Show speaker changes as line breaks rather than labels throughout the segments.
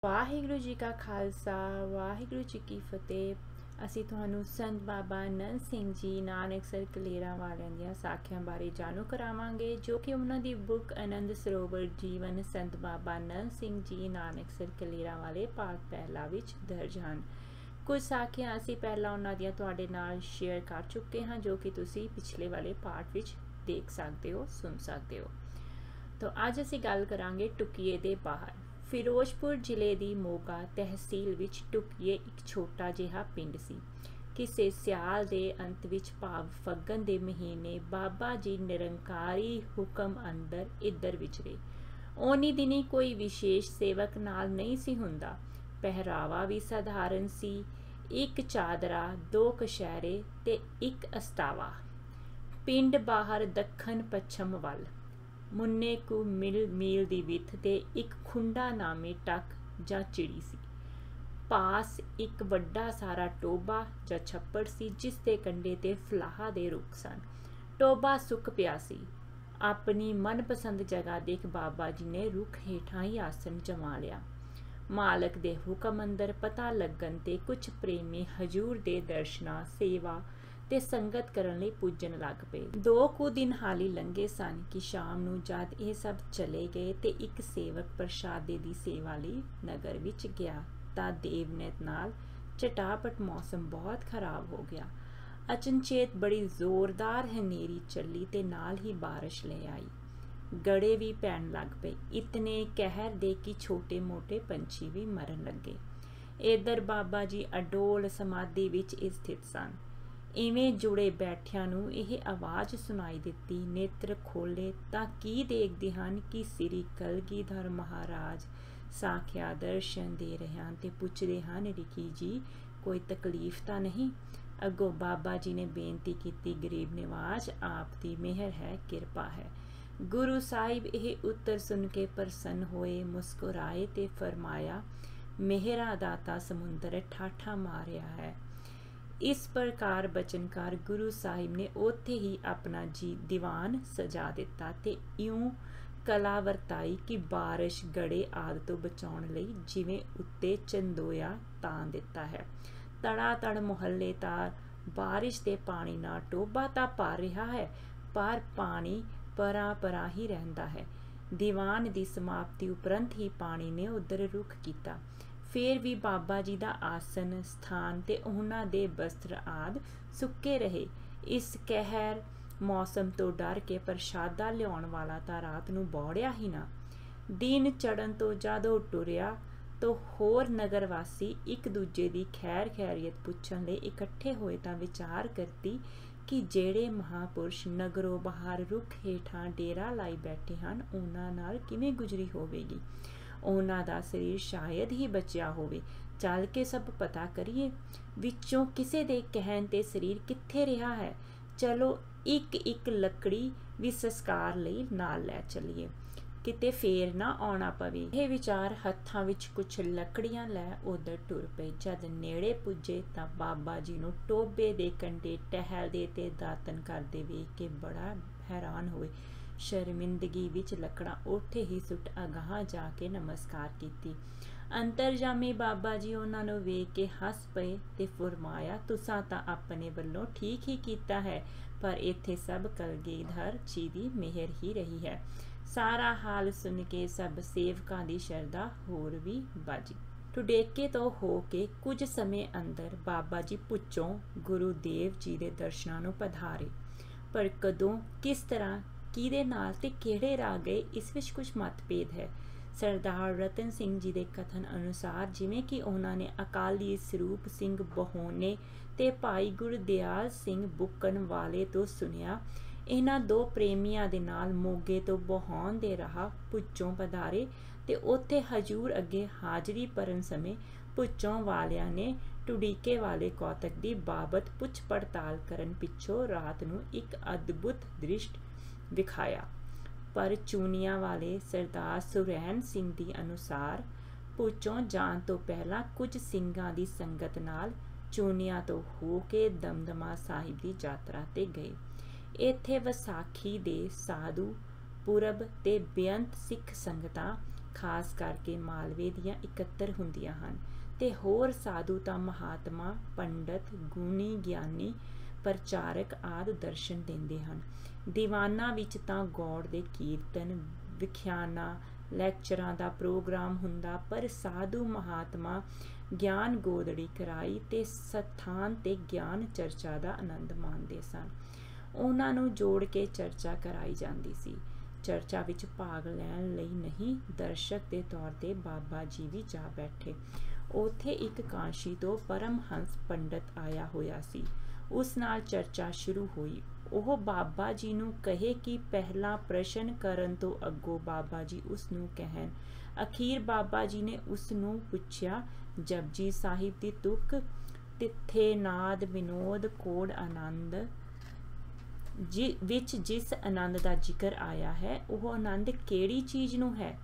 ਵਾਹਿਗੁਰੂ ਜੀ ਕਾ ਖਾਲਸਾ ਵਾਹਿਗੁਰੂ ਜੀ ਕੀ ਫਤਿਹ। ਅਸੀਂ ਤੁਹਾਨੂੰ ਸੰਤ ਬਾਬਾ ਨੰਦ ਸਿੰਘ ਜੀ ਨਾਨਕਸਰ ਕਲੇਰਾਂ ਵਾਲਿਆਂ ਦੀਆਂ ਸਾਖੀਆਂ ਬਾਰੇ ਜਾਣੂ ਕਰਾਵਾਂਗੇ, ਜੋ ਕਿ ਉਹਨਾਂ ਦੀ ਬੁੱਕ ਆਨੰਦ ਸਰੋਵਰ ਜੀਵਨ ਸੰਤ ਬਾਬਾ ਨੰਦ ਸਿੰਘ ਜੀ ਨਾਨਕਸਰ ਕਲੇਰਾਂ ਵਾਲੇ ਭਾਗ ਪਹਿਲਾ ਵਿੱਚ ਦਰਜ ਹਨ। ਕੁਝ ਸਾਖੀਆਂ ਅਸੀਂ ਪਹਿਲਾਂ ਉਹਨਾਂ ਦੀਆਂ ਤੁਹਾਡੇ ਨਾਲ ਸ਼ੇਅਰ ਕਰ ਚੁੱਕੇ ਹਾਂ, ਜੋ ਕਿ ਤੁਸੀਂ ਪਿਛਲੇ ਵਾਲੇ ਪਾਰਟ ਵਿੱਚ ਦੇਖ ਸਕਦੇ ਹੋ, ਸੁਣ ਸਕਦੇ ਹੋ। ਤਾਂ ਅੱਜ ਅਸੀਂ ਗੱਲ ਕਰਾਂਗੇ ਟੁਕੀਏ ਦੇ ਬਾਹਰ। ਫਿਰੋਜ਼ਪੁਰ ਜ਼ਿਲ੍ਹੇ ਦੀ ਮੋਗਾ ਤਹਿਸੀਲ ਵਿੱਚ ਟੁਕੀਏ ਇੱਕ ਛੋਟਾ ਜਿਹਾ ਪਿੰਡ ਸੀ। ਕਿਸੇ ਸਿਆਲ ਦੇ ਅੰਤ ਵਿੱਚ ਭਾਵ ਫੱਗਣ ਦੇ ਮਹੀਨੇ ਬਾਬਾ ਜੀ ਨਿਰੰਕਾਰੀ ਹੁਕਮ ਅੰਦਰ ਇੱਧਰ ਵਿਚਰੇ। ਓਨੀ ਦਿਨੀ ਕੋਈ ਵਿਸ਼ੇਸ਼ ਸੇਵਕ ਨਾਲ ਨਹੀਂ ਸੀ ਹੁੰਦਾ। ਪਹਿਰਾਵਾ ਵੀ ਸਧਾਰਨ ਸੀ, ਇੱਕ ਚਾਦਰਾ, 2 ਕਛਹਿਰੇ ਤੇ ਇੱਕ ਅਸਤਾਵਾ। ਪਿੰਡ ਬਾਹਰ ਦੱਖਣ ਪੱਛਮ ਵੱਲ ਮੁੰਨੇ ਕੁ ਮੀਲ ਦੀ ਵਿੱਥ ਤੇ ਇੱਕ ਖੁੰਡਾ ਨਾਮੇ ਟੱਕ ਜਾਂ ਚਿੜੀ ਸੀ। ਪਾਸ ਇੱਕ ਵੱਡਾ ਸਾਰਾ ਟੋਬਾ ਜਾਂ ਛੱਪੜ ਸੀ, ਜਿਸ ਦੇ ਕੰਢੇ ਤੇ ਫਲਾਹ ਦੇ ਰੁੱਖ ਸਨ। ਟੋਬਾ ਸੁੱਕ ਪਿਆ ਸੀ। ਆਪਣੀ ਮਨਪਸੰਦ ਜਗ੍ਹਾ ਦੇਖ ਬਾਬਾ ਜੀ ਨੇ ਰੁੱਖ ਹੇਠਾਂ ਹੀ ਆਸਣ ਜਮਾ ਲਿਆ। ਮਾਲਕ ਦੇ ਹੁਕਮ ਅੰਦਰ ਪਤਾ ਲੱਗਣ ਤੇ ਕੁਝ ਪ੍ਰੇਮੀ ਹਜੂਰ ਦੇ ਦਰਸ਼ਨਾਂ, ਸੇਵਾ ਤੇ ਸੰਗਤ ਕਰਨ ਲਈ ਪੁੱਜਣ ਲੱਗ ਪਏ। 2 ਕੁ ਦਿਨ ਹਾਲੀ ਲੰਘੇ ਸਨ ਕਿ ਸ਼ਾਮ ਨੂੰ ਜਦ ਇਹ ਸਭ ਚਲੇ ਗਏ ਤੇ ਇੱਕ ਸੇਵਕ ਪ੍ਰਸ਼ਾਦੇ ਦੀ ਸੇਵਾ ਲਈ ਨਗਰ ਵਿੱਚ ਗਿਆ ਤਾਂ ਦੇਵਨੇਤ ਨਾਲ ਚਟਾਪਟ ਮੌਸਮ ਬਹੁਤ ਖਰਾਬ ਹੋ ਗਿਆ। ਅਚਨਚੇਤ ਬੜੀ ਜ਼ੋਰਦਾਰ ਹਨੇਰੀ ਚੱਲੀ ਤੇ ਨਾਲ ਹੀ ਬਾਰਿਸ਼ ਲੈ ਆਈ। ਗੜੇ ਵੀ ਪੈਣ ਲੱਗ ਪਏ। ਇਤਨੇ ਕਹਿਰ ਦੇ ਕਿ ਛੋਟੇ ਮੋਟੇ ਪੰਛੀ ਵੀ ਮਰਨ ਲੱਗੇ। ਇੱਧਰ ਬਾਬਾ ਜੀ ਅਡੋਲ ਸਮਾਧੀ ਵਿੱਚ ਸਥਿਤ ਸਨ। ਇਵੇਂ ਜੁੜੇ ਬੈਠਿਆਂ ਨੂੰ ਇਹ ਆਵਾਜ਼ ਸੁਣਾਈ ਦਿੱਤੀ। ਨੇਤਰ ਖੋਲੇ ਤਾਂ ਕੀ ਦੇਖਦੇ ਹਨ ਕਿ ਸ੍ਰੀ ਕਲਗੀਧਰ ਮਹਾਰਾਜ ਸਾਖਿਆ ਦਰਸ਼ਨ ਦੇ ਰਹੇ ਹਨ ਤੇ ਪੁੱਛਦੇ ਹਨ, ਰਿਕੀ ਜੀ ਕੋਈ ਤਕਲੀਫ ਤਾਂ ਨਹੀਂ? ਅੱਗੋਂ ਬਾਬਾ ਜੀ ਨੇ ਬੇਨਤੀ ਕੀਤੀ, ਗਰੀਬ ਨਿਵਾਜ ਆਪ ਦੀ ਮਿਹਰ ਹੈ, ਕਿਰਪਾ ਹੈ। ਗੁਰੂ ਸਾਹਿਬ ਇਹ ਉੱਤਰ ਸੁਣ ਕੇ ਪ੍ਰਸੰਨ ਹੋਏ, ਮੁਸਕਰਾਏ ਤੇ ਫਰਮਾਇਆ, ਮਿਹਰਾ ਦਾਤਾ ਸਮੁੰਦਰ ਠਾਠਾ ਮਾਰਿਆ ਹੈ। ਇਸ ਪ੍ਰਕਾਰ ਬਚਨਕਾਰ ਗੁਰੂ ਸਾਹਿਬ ਨੇ ਉੱਥੇ ਹੀ ਆਪਣਾ ਦੀਵਾਨ ਸਜਾ ਦਿੱਤਾ ਤੇ ਇਉਂ ਕਲਾ ਵਰਤਾਈ ਕਿ ਬਾਰਿਸ਼ ਗੜੇ ਆਦਿ ਤੋਂ ਬਚਾਉਣ ਲਈ ਜਿਵੇਂ ਉੱਤੇ ਚੰਦੋਇਆ ਤਾਣ ਦਿੱਤਾ ਹੈ। ਤੜਾ ਤੜ ਮੁਹੱਲੇਦਾਰ ਬਾਰਿਸ਼ ਦੇ ਪਾਣੀ ਨਾਲ ਟੋਬਾ ਤਾਂ ਭਰ ਰਿਹਾ ਹੈ, ਪਰ ਪਾਣੀ ਪਰਾਂ ਹੀ ਰਹਿੰਦਾ ਹੈ। ਦੀਵਾਨ ਦੀ ਸਮਾਪਤੀ ਉਪਰੰਤ ਹੀ ਪਾਣੀ ਨੇ ਉਧਰ ਰੁਖ ਕੀਤਾ। ਫਿਰ ਵੀ ਬਾਬਾ ਜੀ ਦਾ ਆਸਨ ਸਥਾਨ ਤੇ ਉਹਨਾਂ ਦੇ ਬਸਤਰ ਆਦਿ ਸੁੱਕੇ ਰਹੇ। ਇਸ ਕਹਿਰ ਮੌਸਮ ਤੋਂ ਡਰ ਕੇ ਪ੍ਰਸ਼ਾਦਾ ਲਿਆਉਣ ਵਾਲਾ ਤਾਂ ਰਾਤ ਨੂੰ ਬੌੜਿਆ ਹੀ ਨਾ। ਦਿਨ ਚੜ੍ਹਨ ਤੋਂ ਜਦੋਂ ਟੁਰਿਆ ਤਾਂ ਹੋਰ ਨਗਰ ਵਾਸੀ ਇੱਕ ਦੂਜੇ ਦੀ ਖੈਰ ਖੈਰੀਅਤ ਪੁੱਛਣ ਲਈ ਇਕੱਠੇ ਹੋਏ ਤਾਂ ਵਿਚਾਰ ਕਰਤੀ ਕਿ ਜਿਹੜੇ ਮਹਾਪੁਰਸ਼ ਨਗਰੋਂ ਬਾਹਰ ਰੁੱਖ ਹੇਠਾਂ ਡੇਰਾ ਲਾਈ ਬੈਠੇ ਹਨ, ਉਹਨਾਂ ਨਾਲ ਕਿਵੇਂ ਗੁਜ਼ਰੀ ਹੋਵੇਗੀ। ਉਹਨਾਂ ਦਾ ਸਰੀਰ ਸ਼ਾਇਦ ਹੀ ਬਚਿਆ ਹੋਵੇ। ਚੱਲ ਕੇ ਸਭ ਪਤਾ ਕਰੀਏ। ਵਿੱਚੋਂ ਕਿਸੇ ਦੇ ਕਹਿਣ ਤੇ ਸਰੀਰ ਕਿੱਥੇ ਰਿਹਾ ਹੈ। ਚਲੋ ਇੱਕ ਲੱਕੜੀ ਵੀ ਸੰਸਕਾਰ ਲਈ ਨਾਲ ਲੈ ਚੱਲੀਏ, ਕਿਤੇ ਫੇਰ ਨਾ ਆਉਣਾ ਪਵੇ। ਇਹ ਵਿਚਾਰ ਹੱਥਾਂ ਵਿੱਚ ਕੁਝ ਲੱਕੜੀਆਂ ਲੈ ਉਧਰ ਟੁਰ ਪਏ। ਜਦ ਨੇੜੇ ਪੁੱਜੇ ਤਾਂ ਬਾਬਾ ਜੀ ਨੂੰ ਟੋਬੇ ਦੇ ਕੰਢੇ ਟਹਿਲਦੇ ਤੇ ਦਾਤਨ ਕਰਦੇ ਵੇਖ ਕੇ ਬੜਾ ਹੈਰਾਨ ਹੋਏ। ਸ਼ਰਮਿੰਦਗੀ ਵਿੱਚ ਲੱਕੜਾਂ ਉੱਥੇ ਹੀ ਸੁੱਟ ਅਗਾਂਹ ਜਾ ਕੇ ਨਮਸਕਾਰ ਕੀਤੀ। ਅੰਤਰਜਾਮੀ ਬਾਬਾ ਜੀ ਉਹਨਾਂ ਨੂੰ ਵੇਖ ਕੇ ਹੱਸ ਪਏ ਤੇ ਫਰਮਾਇਆ, ਤੁਸਾਂ ਤਾਂ ਆਪਣੇ ਵੱਲੋਂ ਠੀਕ ਹੀ ਕੀਤਾ ਹੈ, ਪਰ ਇੱਥੇ ਸਭ ਕਲਗੀਧਰ ਜੀ ਦੀ ਮਿਹਰ ਹੀ ਰਹੀ ਹੈ। ਸਾਰਾ ਹਾਲ ਸੁਣ ਕੇ ਸਭ ਸੇਵਕਾਂ ਦੀ ਸ਼ਰਧਾ ਹੋਰ ਵੀ ਬਾਜੀ। ਢੁਡੇਕੇ ਤੋਂ ਹੋ ਕੇ ਕੁਝ ਸਮੇਂ ਅੰਦਰ ਬਾਬਾ ਜੀ ਪੁੱਛੋਂ ਗੁਰੂ ਦੇਵ ਜੀ ਦੇ ਦਰਸ਼ਨਾਂ ਨੂੰ ਪਧਾਰੇ। ਪਰ ਕਦੋਂ, ਕਿਸ ਤਰ੍ਹਾਂ, ਕਿਹਦੇ ਨਾਲ ਤੇ ਕਿਹੜੇ ਰਾਹ ਗਏ, ਇਸ ਵਿੱਚ ਕੁਝ ਮਤਭੇਦ ਹੈ। ਸਰਦਾਰ ਰਤਨ ਸਿੰਘ ਜੀ ਦੇ ਕਥਨ ਅਨੁਸਾਰ ਜਿਵੇਂ ਕਿ ਉਹਨਾਂ ਨੇ ਅਕਾਲੀ ਸਰੂਪ ਸਿੰਘ ਬਹੋਨੇ ਤੇ ਭਾਈ ਗੁਰਦਿਆਲ ਸਿੰਘ ਬੁੱਕਣ ਵਾਲੇ ਤੋਂ ਸੁਣਿਆ, ਇਹਨਾਂ 2 ਪ੍ਰੇਮੀਆਂ ਦੇ ਨਾਲ ਮੋਗੇ ਤੋਂ ਬਹੌਨ ਦੇ ਰਾਹ ਭੁੱਚੋਂ ਪਧਾਰੇ ਤੇ ਉੱਥੇ ਹਜੂਰ ਅੱਗੇ ਹਾਜ਼ਰੀ ਭਰਨ ਸਮੇਂ ਭੁੱਚੋਂ ਵਾਲਿਆਂ ਨੇ ਢੁਡੀਕੇ ਵਾਲੇ ਕੌਤਕ ਦੀ ਬਾਬਤ ਪੁੱਛ ਪੜਤਾਲ ਕਰਨ ਪਿੱਛੋਂ ਰਾਤ ਨੂੰ ਇੱਕ ਅਦਭੁਤ ਦ੍ਰਿਸ਼ ਵਿਖਾਇਆ। ਪਰ ਚੂਨੀਆਂ ਵਾਲੇ ਸਰਦਾਰ ਸੁਰੈਣ ਸਿੰਘ ਦੀ ਅਨੁਸਾਰ ਭੁੱਚੋਂ ਜਾਣ ਤੋਂ ਪਹਿਲਾਂ ਕੁਝ ਸਿੰਘਾਂ ਦੀ ਸੰਗਤ ਨਾਲ ਚੂਨੀਆਂ ਤੋਂ ਹੋ ਕੇ ਦਮਦਮਾ ਸਾਹਿਬ ਦੀ ਯਾਤਰਾ ਤੇ ਗਏ। ਇੱਥੇ ਵਿਸਾਖੀ ਦੇ ਸਾਧੂ ਪੁਰਬ ਤੇ ਬੇਅੰਤ ਸਿੱਖ ਸੰਗਤਾਂ खास करके मालवे दियां इकत्तर हुंदियां हन ते होर साधु तां महात्मा पंडित गुणी ज्ञानी प्रचारक आदि दर्शन देंदे हन। दीवानां विच तां गौड़ दे कीर्तन विख्याना ਲੈਕਚਰਾਂ ਦਾ ਪ੍ਰੋਗਰਾਮ ਹੁੰਦਾ, ਪਰ ਸਾਧੂ ਮਹਾਤਮਾ ਗਿਆਨ ਗੋਦੜੀ ਕਰਾਈ ਤੇ ਸਥਾਨ ਤੇ ਗਿਆਨ ਚਰਚਾ ਦਾ ਆਨੰਦ ਮਾਣਦੇ ਸਨ। ਉਹਨਾਂ ਨੂੰ ਜੋੜ ਕੇ ਚਰਚਾ ਕਰਾਈ ਜਾਂਦੀ ਸੀ। ਚਰਚਾ ਵਿੱਚ ਭਾਗ ਲੈਣ ਲਈ ਨਹੀਂ, ਦਰਸ਼ਕ ਦੇ ਤੌਰ ਤੇ ਬਾਬਾ ਜੀ ਵੀ ਜਾ ਬੈਠੇ। ਉੱਥੇ ਇੱਕ ਕਾਂਸ਼ੀ ਤੋਂ ਪਰਮਹੰਸ ਪੰਡਤ ਆਇਆ ਹੋਇਆ ਸੀ। ਉਸ ਨਾਲ ਚਰਚਾ ਸ਼ੁਰੂ ਹੋਈ। ਉਹ ਬਾਬਾ ਜੀ ਨੂੰ ਕਹੇ ਕਿ ਪਹਿਲਾ ਪ੍ਰਸ਼ਨ ਕਰਨ ਤੋਂ ਅੱਗੋਂ ਬਾਬਾ ਜੀ ਉਸ ਨੂੰ ਕਹਿਣ। ਅਖੀਰ ਬਾਬਾ ਜੀ ਨੇ ਉਸ ਨੂੰ ਪੁੱਛਿਆ, ਜਪਜੀ ਸਾਹਿਬ ਦੀ ਤੁਕ, ਤਿੱਥੇ ਨਾਦ ਵਿਨੋਦ ਕੋੜ ਆਨੰਦ ਵਿੱਚ ਜਿਸ ਆਨੰਦ ਦਾ ਜ਼ਿਕਰ ਆਇਆ ਹੈ, ਉਹ ਆਨੰਦ ਕਿਹੜੀ ਚੀਜ਼ ਨੂੰ ਹੈ?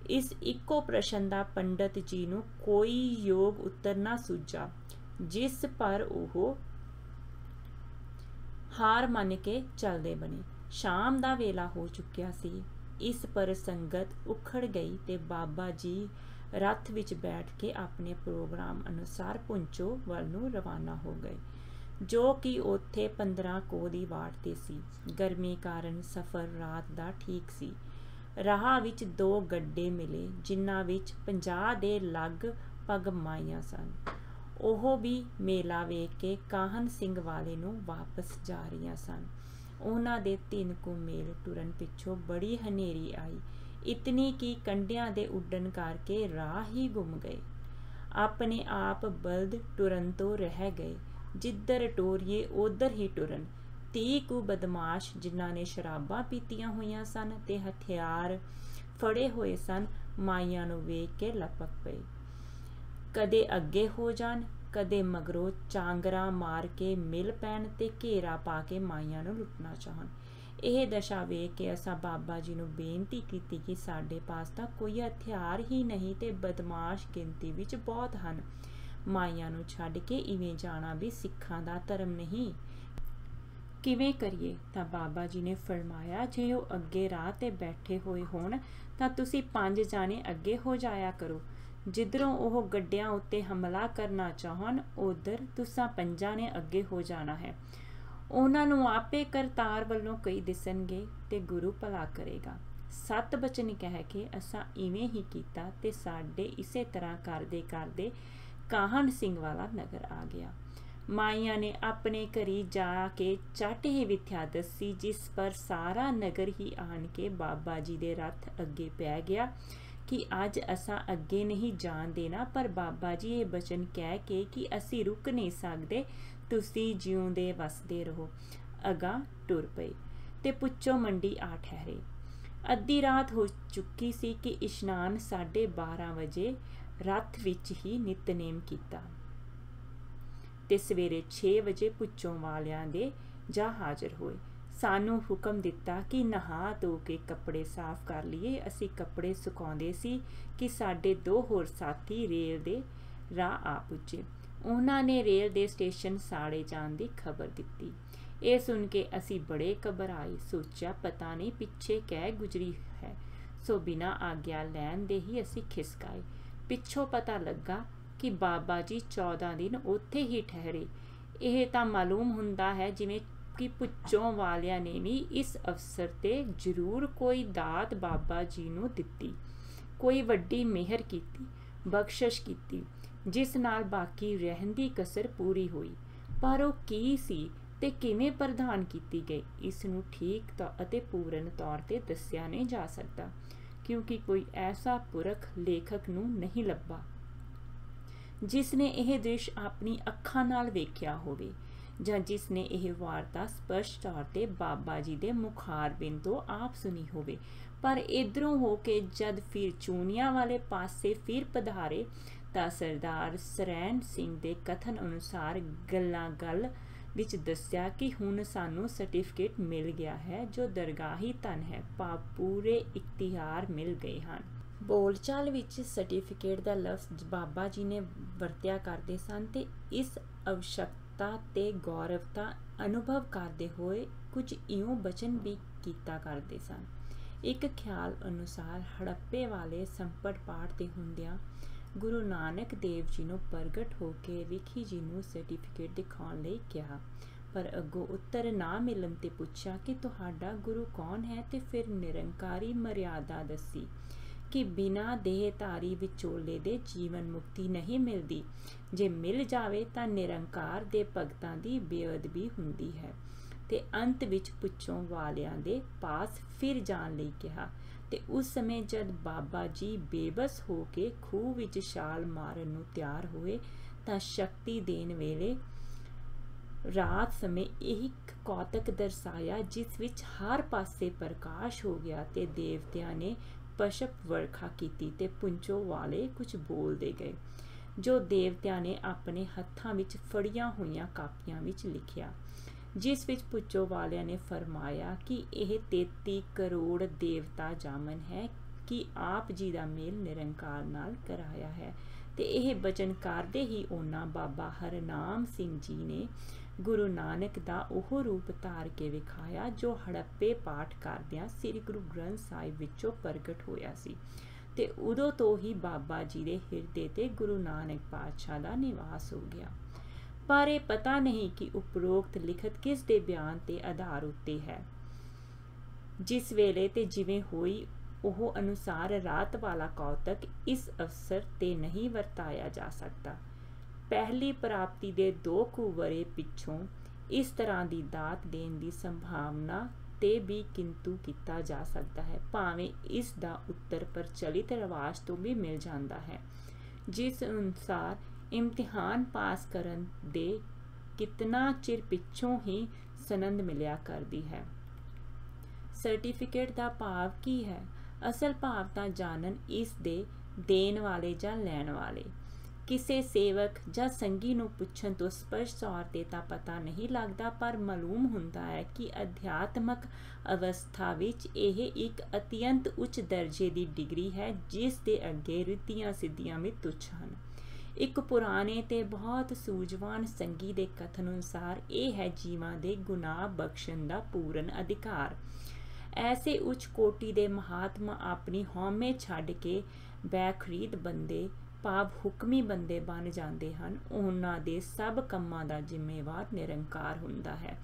ਇਸ ਇੱਕੋ ਪ੍ਰਸ਼ਨ ਦਾ ਪੰਡਤ ਜੀ ਨੂੰ ਕੋਈ ਯੋਗ ਉੱਤਰ ਨਾ ਸੁੱਝਾ, ਜਿਸ ਪਰ ਉਹ ਹਾਰ ਮੰਨ ਕੇ ਚੱਲਦੇ ਬਣੇ। ਸ਼ਾਮ ਦਾ ਵੇਲਾ ਹੋ ਚੁੱਕਿਆ ਸੀ। ਇਸ ਪਰ ਸੰਗਤ ਉਖੜ ਗਈ ਤੇ ਬਾਬਾ ਜੀ ਰੱਥ ਵਿੱਚ ਬੈਠ ਕੇ ਆਪਣੇ ਪ੍ਰੋਗਰਾਮ ਅਨੁਸਾਰ ਪੁੰਚੋ ਵੱਲ ਨੂੰ ਰਵਾਨਾ ਹੋ ਗਏ, ਜੋ ਕਿ ਉੱਥੇ 15 ਕੋਹ ਦੀ ਵਾਟ ਤੇ ਸੀ। ਗਰਮੀ ਕਾਰਨ ਸਫ਼ਰ ਰਾਤ ਦਾ ਠੀਕ ਸੀ। ਰਾਹ ਵਿੱਚ 2 ਗੱਡੇ ਮਿਲੇ, ਜਿਨ੍ਹਾਂ ਵਿੱਚ 50 ਦੇ ਲਗਭਗ ਮਾਈਆਂ ਸਨ। ਉਹ ਵੀ ਮੇਲਾ ਵੇਖ ਕੇ ਕਾਹਨ ਸਿੰਘ ਵਾਲੇ ਨੂੰ ਵਾਪਸ ਜਾ ਰਹੀਆਂ ਸਨ। ਉਹਨਾਂ ਦੇ 3 ਕੁ ਮੀਲ ਟੁਰਨ ਪਿੱਛੋਂ ਬੜੀ ਹਨੇਰੀ ਆਈ, ਇਤਨੀ ਕਿ ਕੰਢਿਆਂ ਦੇ ਉੱਡਣ ਕਰਕੇ ਰਾਹ ਹੀ ਗੁੰਮ ਗਏ। ਆਪਣੇ ਆਪ ਬਲਦ ਟੁਰਨ ਤੋਂ ਰਹਿ ਗਏ। ਜਿੱਧਰ ਟੋਰੀਏ ਉਧਰ ਹੀ ਟੁਰਨ। 30 ਕੁ ਬਦਮਾਸ਼, ਜਿਨ੍ਹਾਂ ਨੇ ਸ਼ਰਾਬਾਂ ਪੀਤੀਆਂ ਹੋਈਆਂ ਸਨ ਤੇ ਹਥਿਆਰ ਫੜੇ ਹੋਏ ਸਨ, ਮਾਈਆਂ ਨੂੰ ਵੇਖ ਕੇ ਲਪਕ ਪਏ। ਕਦੇ ਅੱਗੇ ਹੋ ਜਾਣ, ਕਦੇ ਮਗਰੋਂ ਚਾਂਗਰਾ ਮਾਰ ਕੇ ਮਿਲ ਪੈਣ ਤੇ ਘੇਰਾ ਪਾ ਕੇ ਮਾਈਆਂ ਨੂੰ ਲੁੱਟਣਾ ਚਾਹਣ। ਇਹ ਦਸ਼ਾ ਵੇਖ ਕੇ ਅਸਾਂ ਬਾਬਾ ਜੀ ਨੂੰ ਬੇਨਤੀ ਕੀਤੀ ਕਿ ਸਾਡੇ ਪਾਸ ਤਾਂ ਕੋਈ ਹਥਿਆਰ ਹੀ ਨਹੀਂ ਤੇ ਬਦਮਾਸ਼ ਗਿਣਤੀ ਵਿੱਚ ਬਹੁਤ ਹਨ। ਮਾਈਆਂ ਨੂੰ ਛੱਡ ਕੇ ਇਵੇਂ ਜਾਣਾ ਵੀ ਸਿੱਖਾਂ ਦਾ ਧਰਮ ਨਹੀਂ। ਕਿਵੇਂ ਕਰੀਏ? ਤਾਂ ਬਾਬਾ ਜੀ ਨੇ ਫਰਮਾਇਆ, ਜੇ ਉਹ ਅੱਗੇ ਰਾਹ ਤੇ ਬੈਠੇ ਹੋਏ ਹੋਣ ਤਾਂ ਤੁਸੀਂ 5 ਜਾਣੇ ਅੱਗੇ ਹੋ ਜਾਇਆ ਕਰੋ। ਜਿੱਧਰੋਂ ਉਹ ਗੱਡਿਆਂ ਉੱਤੇ ਹਮਲਾ ਕਰਨਾ ਚਾਹਣ, ਉਧਰ ਤੁਸਾਂ 5 ਨੇ ਅੱਗੇ ਹੋ ਜਾਣਾ ਹੈ। ਉਹਨਾਂ ਨੂੰ ਆਪੇ ਕਰਤਾਰ ਵੱਲੋਂ ਕਈ ਦਿਸਣਗੇ ਤੇ ਗੁਰੂ ਭਲਾ ਕਰੇਗਾ। 7 ਬਚਨ ਕਹਿ ਕੇ ਅਸਾਂ ਇਵੇਂ ਹੀ ਕੀਤਾ ਤੇ ਸਾਡੇ ਇਸੇ ਤਰ੍ਹਾਂ ਕਰਦੇ ਕਰਦੇ ਕਾਹਨ ਸਿੰਘ ਵਾਲਾ ਨਗਰ ਆ ਗਿਆ। ਮਾਈਆਂ ਨੇ ਆਪਣੇ ਘਰੀ ਜਾ ਕੇ ਝੱਟ ਹੀ ਵਿਥਿਆ ਦੱਸੀ, ਜਿਸ ਪਰ ਸਾਰਾ ਨਗਰ ਹੀ ਆਣ ਕੇ ਬਾਬਾ ਜੀ ਦੇ ਰੱਥ ਅੱਗੇ ਪੈ ਗਿਆ ਕਿ ਅੱਜ ਅਸਾਂ ਅੱਗੇ ਨਹੀਂ ਜਾਣ ਦੇਣਾ, ਪਰ ਬਾਬਾ ਜੀ ਇਹ ਬਚਨ ਕਹਿ ਕੇ ਕਿ ਅਸੀਂ ਰੁਕ ਨਹੀਂ ਸਕਦੇ, ਤੁਸੀਂ ਜਿਉਂਦੇ ਵਸਦੇ ਰਹੋ, ਅਗਾਂਹ ਟੁਰ ਪਏ ਤੇ ਪੁੱਛੋ ਮੰਡੀ ਆ ਠਹਿਰੇ। ਅੱਧੀ ਰਾਤ ਹੋ ਚੁੱਕੀ ਸੀ ਕਿ ਇਸ਼ਨਾਨ 12:30 ਵਜੇ ਰੱਥ ਵਿੱਚ ਹੀ ਨਿਤਨੇਮ ਕੀਤਾ ਤੇ ਸਵੇਰੇ 6 ਵਜੇ ਪੁੱਛੋਂ ਵਾਲਿਆਂ ਦੇ ਜਾ ਹਾਜ਼ਰ ਹੋਏ। ਸਾਨੂੰ ਹੁਕਮ ਦਿੱਤਾ ਕਿ ਨਹਾ ਧੋ ਕੇ ਕੱਪੜੇ ਸਾਫ਼ ਕਰ ਲਈਏ। ਅਸੀਂ ਕੱਪੜੇ ਸੁਕਾਉਂਦੇ ਸੀ ਕਿ ਸਾਡੇ 2 ਹੋਰ ਸਾਥੀ ਰੇਲ ਦੇ ਰਾਹ ਆ ਪੁੱਜੇ। ਉਹਨਾਂ ਨੇ ਰੇਲ ਦੇ ਸਟੇਸ਼ਨ ਸਾੜੇ ਜਾਣ ਦੀ ਖਬਰ ਦਿੱਤੀ। ਇਹ ਸੁਣ ਕੇ ਅਸੀਂ ਬੜੇ ਘਬਰਾਏ। ਸੋਚਿਆ ਪਤਾ ਨਹੀਂ ਪਿੱਛੇ ਕਹਿ ਗੁਜ਼ਰੀ ਹੈ, ਸੋ ਬਿਨਾਂ ਆਗਿਆ ਲੈਣ ਦੇ ਹੀ ਅਸੀਂ ਖਿਸਕ ਆਏ। ਪਿੱਛੋਂ ਪਤਾ ਲੱਗਾ ਕਿ ਬਾਬਾ ਜੀ 14 ਦਿਨ ਉੱਥੇ ਹੀ ਠਹਿਰੇ। ਇਹ ਤਾਂ ਮਾਲੂਮ ਹੁੰਦਾ ਹੈ ਜਿਵੇਂ ਕਿ ਪੁੱਛੋਂ ਵਾਲਿਆਂ ਨੇ ਵੀ ਇਸ ਅਵਸਰ ਤੇ ਜ਼ਰੂਰ ਕੋਈ ਦਾਤ ਬਾਬਾ ਜੀ ਨੂੰ ਦਿੱਤੀ, ਕੋਈ ਵੱਡੀ ਮਿਹਰ ਕੀਤੀ, ਬਖਸ਼ਿਸ਼ ਕੀਤੀ, ਜਿਸ ਨਾਲ ਬਾਕੀ ਰਹਿਣ ਦੀ ਕਸਰ ਪੂਰੀ ਹੋਈ। ਪਰ ਉਹ ਕੀ ਸੀ ਤੇ ਕਿਵੇਂ ਪ੍ਰਦਾਨ ਕੀਤੀ ਗਈ, ਇਸ ਨੂੰ ਠੀਕ ਅਤੇ ਪੂਰਨ ਤੌਰ ਤੇ ਦੱਸਿਆ ਨਹੀਂ ਜਾ ਸਕਦਾ, ਕਿਉਂਕਿ ਕੋਈ ਐਸਾ ਪੁਰਖ ਲੇਖਕ ਨੂੰ ਨਹੀਂ ਲੱਭਾ ਜਿਸ ਨੇ ਇਹ ਦ੍ਰਿਸ਼ ਆਪਣੀ ਅੱਖਾਂ ਨਾਲ ਵੇਖਿਆ ਹੋਵੇ, ਜਾਂ ਜਿਸ ਨੇ ਇਹ ਵਾਰਤਾ ਸਪਸ਼ਟ ਤੌਰ ਤੇ ਬਾਬਾ ਜੀ ਦੇ ਮੁਖਾਰਬਿੰਦ ਤੋਂ ਆਪ ਸੁਣੀ ਹੋਵੇ। ਪਰ ਇੱਧਰੋਂ ਹੋ ਕੇ ਜਦ ਫਿਰ ਚੂਨੀਆਂ ਵਾਲੇ ਪਾਸੇ ਫਿਰ ਪਧਾਰੇ ਤਾਂ ਸਰਦਾਰ ਸਰੈਣ ਸਿੰਘ ਦੇ ਕਥਨ ਅਨੁਸਾਰ ਗੱਲਾਂ ਗੱਲ ਵਿੱਚ ਦੱਸਿਆ ਕਿ ਹੁਣ ਸਾਨੂੰ ਸਰਟੀਫਿਕੇਟ ਮਿਲ ਗਿਆ ਹੈ, ਜੋ ਦਰਗਾਹੀ ਧਨ ਹੈ, ਪੂਰੇ ਇਖਤਿਆਰ ਮਿਲ ਗਏ ਹਨ। ਬੋਲਚਾਲ ਵਿੱਚ ਸਰਟੀਫਿਕੇਟ ਦਾ ਲਫ਼ਜ਼ ਬਾਬਾ ਜੀ ਨੇ ਵਰਤਿਆ ਕਰਦੇ ਸਨ ਤੇ ਇਸ ਅਵਸ਼ਕਤਾ ਤੇ ਗੌਰਵਤਾ ਅਨੁਭਵ ਕਰਦੇ ਹੋਏ ਕੁਝ ਇਉਂ ਬਚਨ ਵੀ ਕੀਤਾ ਕਰਦੇ ਸਨ। ਇੱਕ ਖਿਆਲ ਅਨੁਸਾਰ ਹੜੱਪੇ ਵਾਲੇ ਸੰਪਟ ਪਾਠ ਦੇ ਹੁੰਦਿਆਂ ਗੁਰੂ ਨਾਨਕ ਦੇਵ ਜੀ ਨੂੰ ਪ੍ਰਗਟ ਹੋ ਕੇ ਰਿਖੀ ਜੀ ਨੂੰ ਸਰਟੀਫਿਕੇਟ ਦਿਖਾਉਣ ਲਈ ਕਿਹਾ, ਪਰ ਅੱਗੋਂ ਉੱਤਰ ਨਾ ਮਿਲਣ ਤੇ ਪੁੱਛਿਆ ਕਿ ਤੁਹਾਡਾ ਗੁਰੂ ਕੌਣ ਹੈ, ਤੇ ਫਿਰ ਨਿਰੰਕਾਰੀ ਮਰਿਆਦਾ ਦੱਸੀ ਕਿ ਬਿਨਾਂ ਦੇਹਧਾਰੀ ਵਿਚੋਲੇ ਦੇ ਜੀਵਨ ਮੁਕਤੀ ਨਹੀਂ ਮਿਲਦੀ। ਜੇ ਮਿਲ ਜਾਵੇ ਤਾਂ ਨਿਰੰਕਾਰ ਦੇ ਭਗਤਾਂ ਦੀ ਬੇਅਦਬੀ ਹੁੰਦੀ ਹੈ। ਤੇ ਅੰਤ ਵਿੱਚ ਪੁੱਛੋਂ ਵਾਲਿਆਂ ਦੇ ਪਾਸ ਫਿਰ ਜਾਣ ਲਈ ਕਿਹਾ। ਤੇ ਉਸ ਸਮੇਂ ਜਦ ਬਾਬਾ ਜੀ ਬੇਬਸ ਹੋ ਕੇ ਖੂਹ ਵਿੱਚ ਛਾਲ ਮਾਰਨ ਨੂੰ ਤਿਆਰ ਹੋਏ ਤਾਂ ਸ਼ਕਤੀ ਦੇਣ ਵੇਲੇ ਰਾਤ ਸਮੇਂ ਇੱਕ ਕੌਤਕ ਦਰਸਾਇਆ, ਜਿਸ ਵਿੱਚ ਹਰ ਪਾਸੇ ਪ੍ਰਕਾਸ਼ ਹੋ ਗਿਆ ਤੇ ਦੇਵਤਿਆਂ ਨੇ ਪਸ਼ਪ ਵਰਖਾ ਕੀਤੀ ਤੇ ਪੁੰਚੋ ਵਾਲੇ ਕੁਝ ਬੋਲਦੇ ਗਏ, ਜੋ ਦੇਵਤਿਆਂ ਨੇ ਆਪਣੇ ਹੱਥਾਂ ਵਿੱਚ ਫੜੀਆਂ ਹੋਈਆਂ ਕਾਪੀਆਂ ਵਿੱਚ ਲਿਖਿਆ, ਜਿਸ ਵਿੱਚ ਪੁੰਚੋ ਵਾਲਿਆਂ ਨੇ ਫਰਮਾਇਆ ਕਿ ਇਹ 33 ਕਰੋੜ ਦੇਵਤਾ ਜਾਮਨ ਹੈ ਕਿ ਆਪ ਜੀ ਦਾ ਮੇਲ ਨਿਰੰਕਾਰ ਨਾਲ ਕਰਾਇਆ ਹੈ। ਤੇ ਇਹ ਬਚਨ ਕਰਦੇ ਹੀ ਉਹਨਾਂ ਬਾਬਾ ਹਰਨਾਮ ਸਿੰਘ ਜੀ ਨੇ ਗੁਰੂ ਨਾਨਕ ਦਾ ਉਹ ਰੂਪ ਧਾਰ ਕੇ ਵਿਖਾਇਆ ਜੋ ਹੜੱਪੇ ਪਾਠ ਕਰਦਿਆਂ ਸ੍ਰੀ ਗੁਰੂ ਗ੍ਰੰਥ ਸਾਹਿਬ ਵਿੱਚੋਂ ਪ੍ਰਗਟ ਹੋਇਆ ਸੀ। ਤੇ ਉਦੋਂ ਤੋਂ ਹੀ ਬਾਬਾ ਜੀ ਦੇ ਹਿਰਦੇ ਤੇ ਗੁਰੂ ਨਾਨਕ ਪਾਤਸ਼ਾਹ ਦਾ ਨਿਵਾਸ ਹੋ ਗਿਆ। ਪਰ ਇਹ ਪਤਾ ਨਹੀਂ ਕਿ ਉਪਰੋਕਤ ਲਿਖਤ ਕਿਸ ਦੇ ਬਿਆਨ ਤੇ ਆਧਾਰ ਉੱਤੇ ਹੈ। ਜਿਸ ਵੇਲੇ ਤੇ ਜਿਵੇਂ ਹੋਈ ਉਹ ਅਨੁਸਾਰ ਰਾਤ ਵਾਲਾ ਕੌਤਕ ਇਸ ਅਵਸਰ ਤੇ ਨਹੀਂ ਵਰਤਾਇਆ ਜਾ ਸਕਦਾ। ਪਹਿਲੀ ਪ੍ਰਾਪਤੀ ਦੇ 2 ਕੁ ਵਰ੍ਹੇ ਪਿੱਛੋਂ ਇਸ ਤਰ੍ਹਾਂ ਦੀ ਦਾਤ ਦੇਣ ਦੀ ਸੰਭਾਵਨਾ ਤੇ ਵੀ ਕਿੰਤੂ ਕੀਤਾ ਜਾ ਸਕਦਾ ਹੈ, ਭਾਵੇਂ ਇਸ ਦਾ ਉੱਤਰ ਪ੍ਰਚਲਿਤ ਰਿਵਾਜ ਤੋਂ ਵੀ ਮਿਲ ਜਾਂਦਾ ਹੈ, ਜਿਸ ਅਨੁਸਾਰ ਇਮਤਿਹਾਨ ਪਾਸ ਕਰਨ ਦੇ ਕਿਤਨਾ ਚਿਰ ਪਿੱਛੋਂ ਹੀ ਸਨਦ ਮਿਲਿਆ ਕਰਦੀ ਹੈ। ਸਰਟੀਫਿਕੇਟ ਦਾ ਭਾਵ ਕੀ ਹੈ? ਅਸਲ ਭਾਵ ਤਾਂ ਜਾਣਨ ਇਸ ਦੇ ਦੇਣ ਵਾਲੇ ਜਾਂ ਲੈਣ ਵਾਲੇ। ਕਿਸੇ ਸੇਵਕ ਜਾਂ ਸੰਗੀ ਨੂੰ ਪੁੱਛਣ ਤੋਂ ਸਪਸ਼ਟ ਤੌਰ ਤੇ ਤਾਂ ਪਤਾ ਨਹੀਂ ਲੱਗਦਾ, ਪਰ ਮਾਲੂਮ ਹੁੰਦਾ ਹੈ ਕਿ ਅਧਿਆਤਮਕ ਅਵਸਥਾ ਵਿੱਚ ਇਹ ਇੱਕ ਅਤਿਅੰਤ ਉੱਚ ਦਰਜੇ ਦੀ ਡਿਗਰੀ ਹੈ, ਜਿਸ ਦੇ ਅੱਗੇ ਰਿੱਧੀਆਂ ਸਿੱਧੀਆਂ ਵੀ ਤੁੱਛ ਹਨ। ਇੱਕ ਪੁਰਾਣੇ ਤੇ ਬਹੁਤ ਸੂਝਵਾਨ ਸੰਗੀ ਦੇ ਕਥਨ ਅਨੁਸਾਰ ਇਹ ਹੈ ਜੀਵਾਂ ਦੇ ਗੁਨਾਹ ਬਖਸ਼ਣ ਦਾ ਪੂਰਨ ਅਧਿਕਾਰ। ਐਸੇ ਉੱਚ ਕੋਟੀ ਦੇ ਮਹਾਤਮਾ ਆਪਣੀ ਹਉਮੈ ਛੱਡ ਕੇ ਬੇਖਰੀਦ ਬੰਦੇ ਭਾਵ ਹੁਕਮੀ ਬੰਦੇ ਬਣ ਜਾਂਦੇ ਹਨ। ਉਹਨਾਂ ਦੇ ਸਭ ਕੰਮਾਂ ਦਾ ਜ਼ਿੰਮੇਵਾਰ ਨਿਰੰਕਾਰ ਹੁੰਦਾ ਹੈ।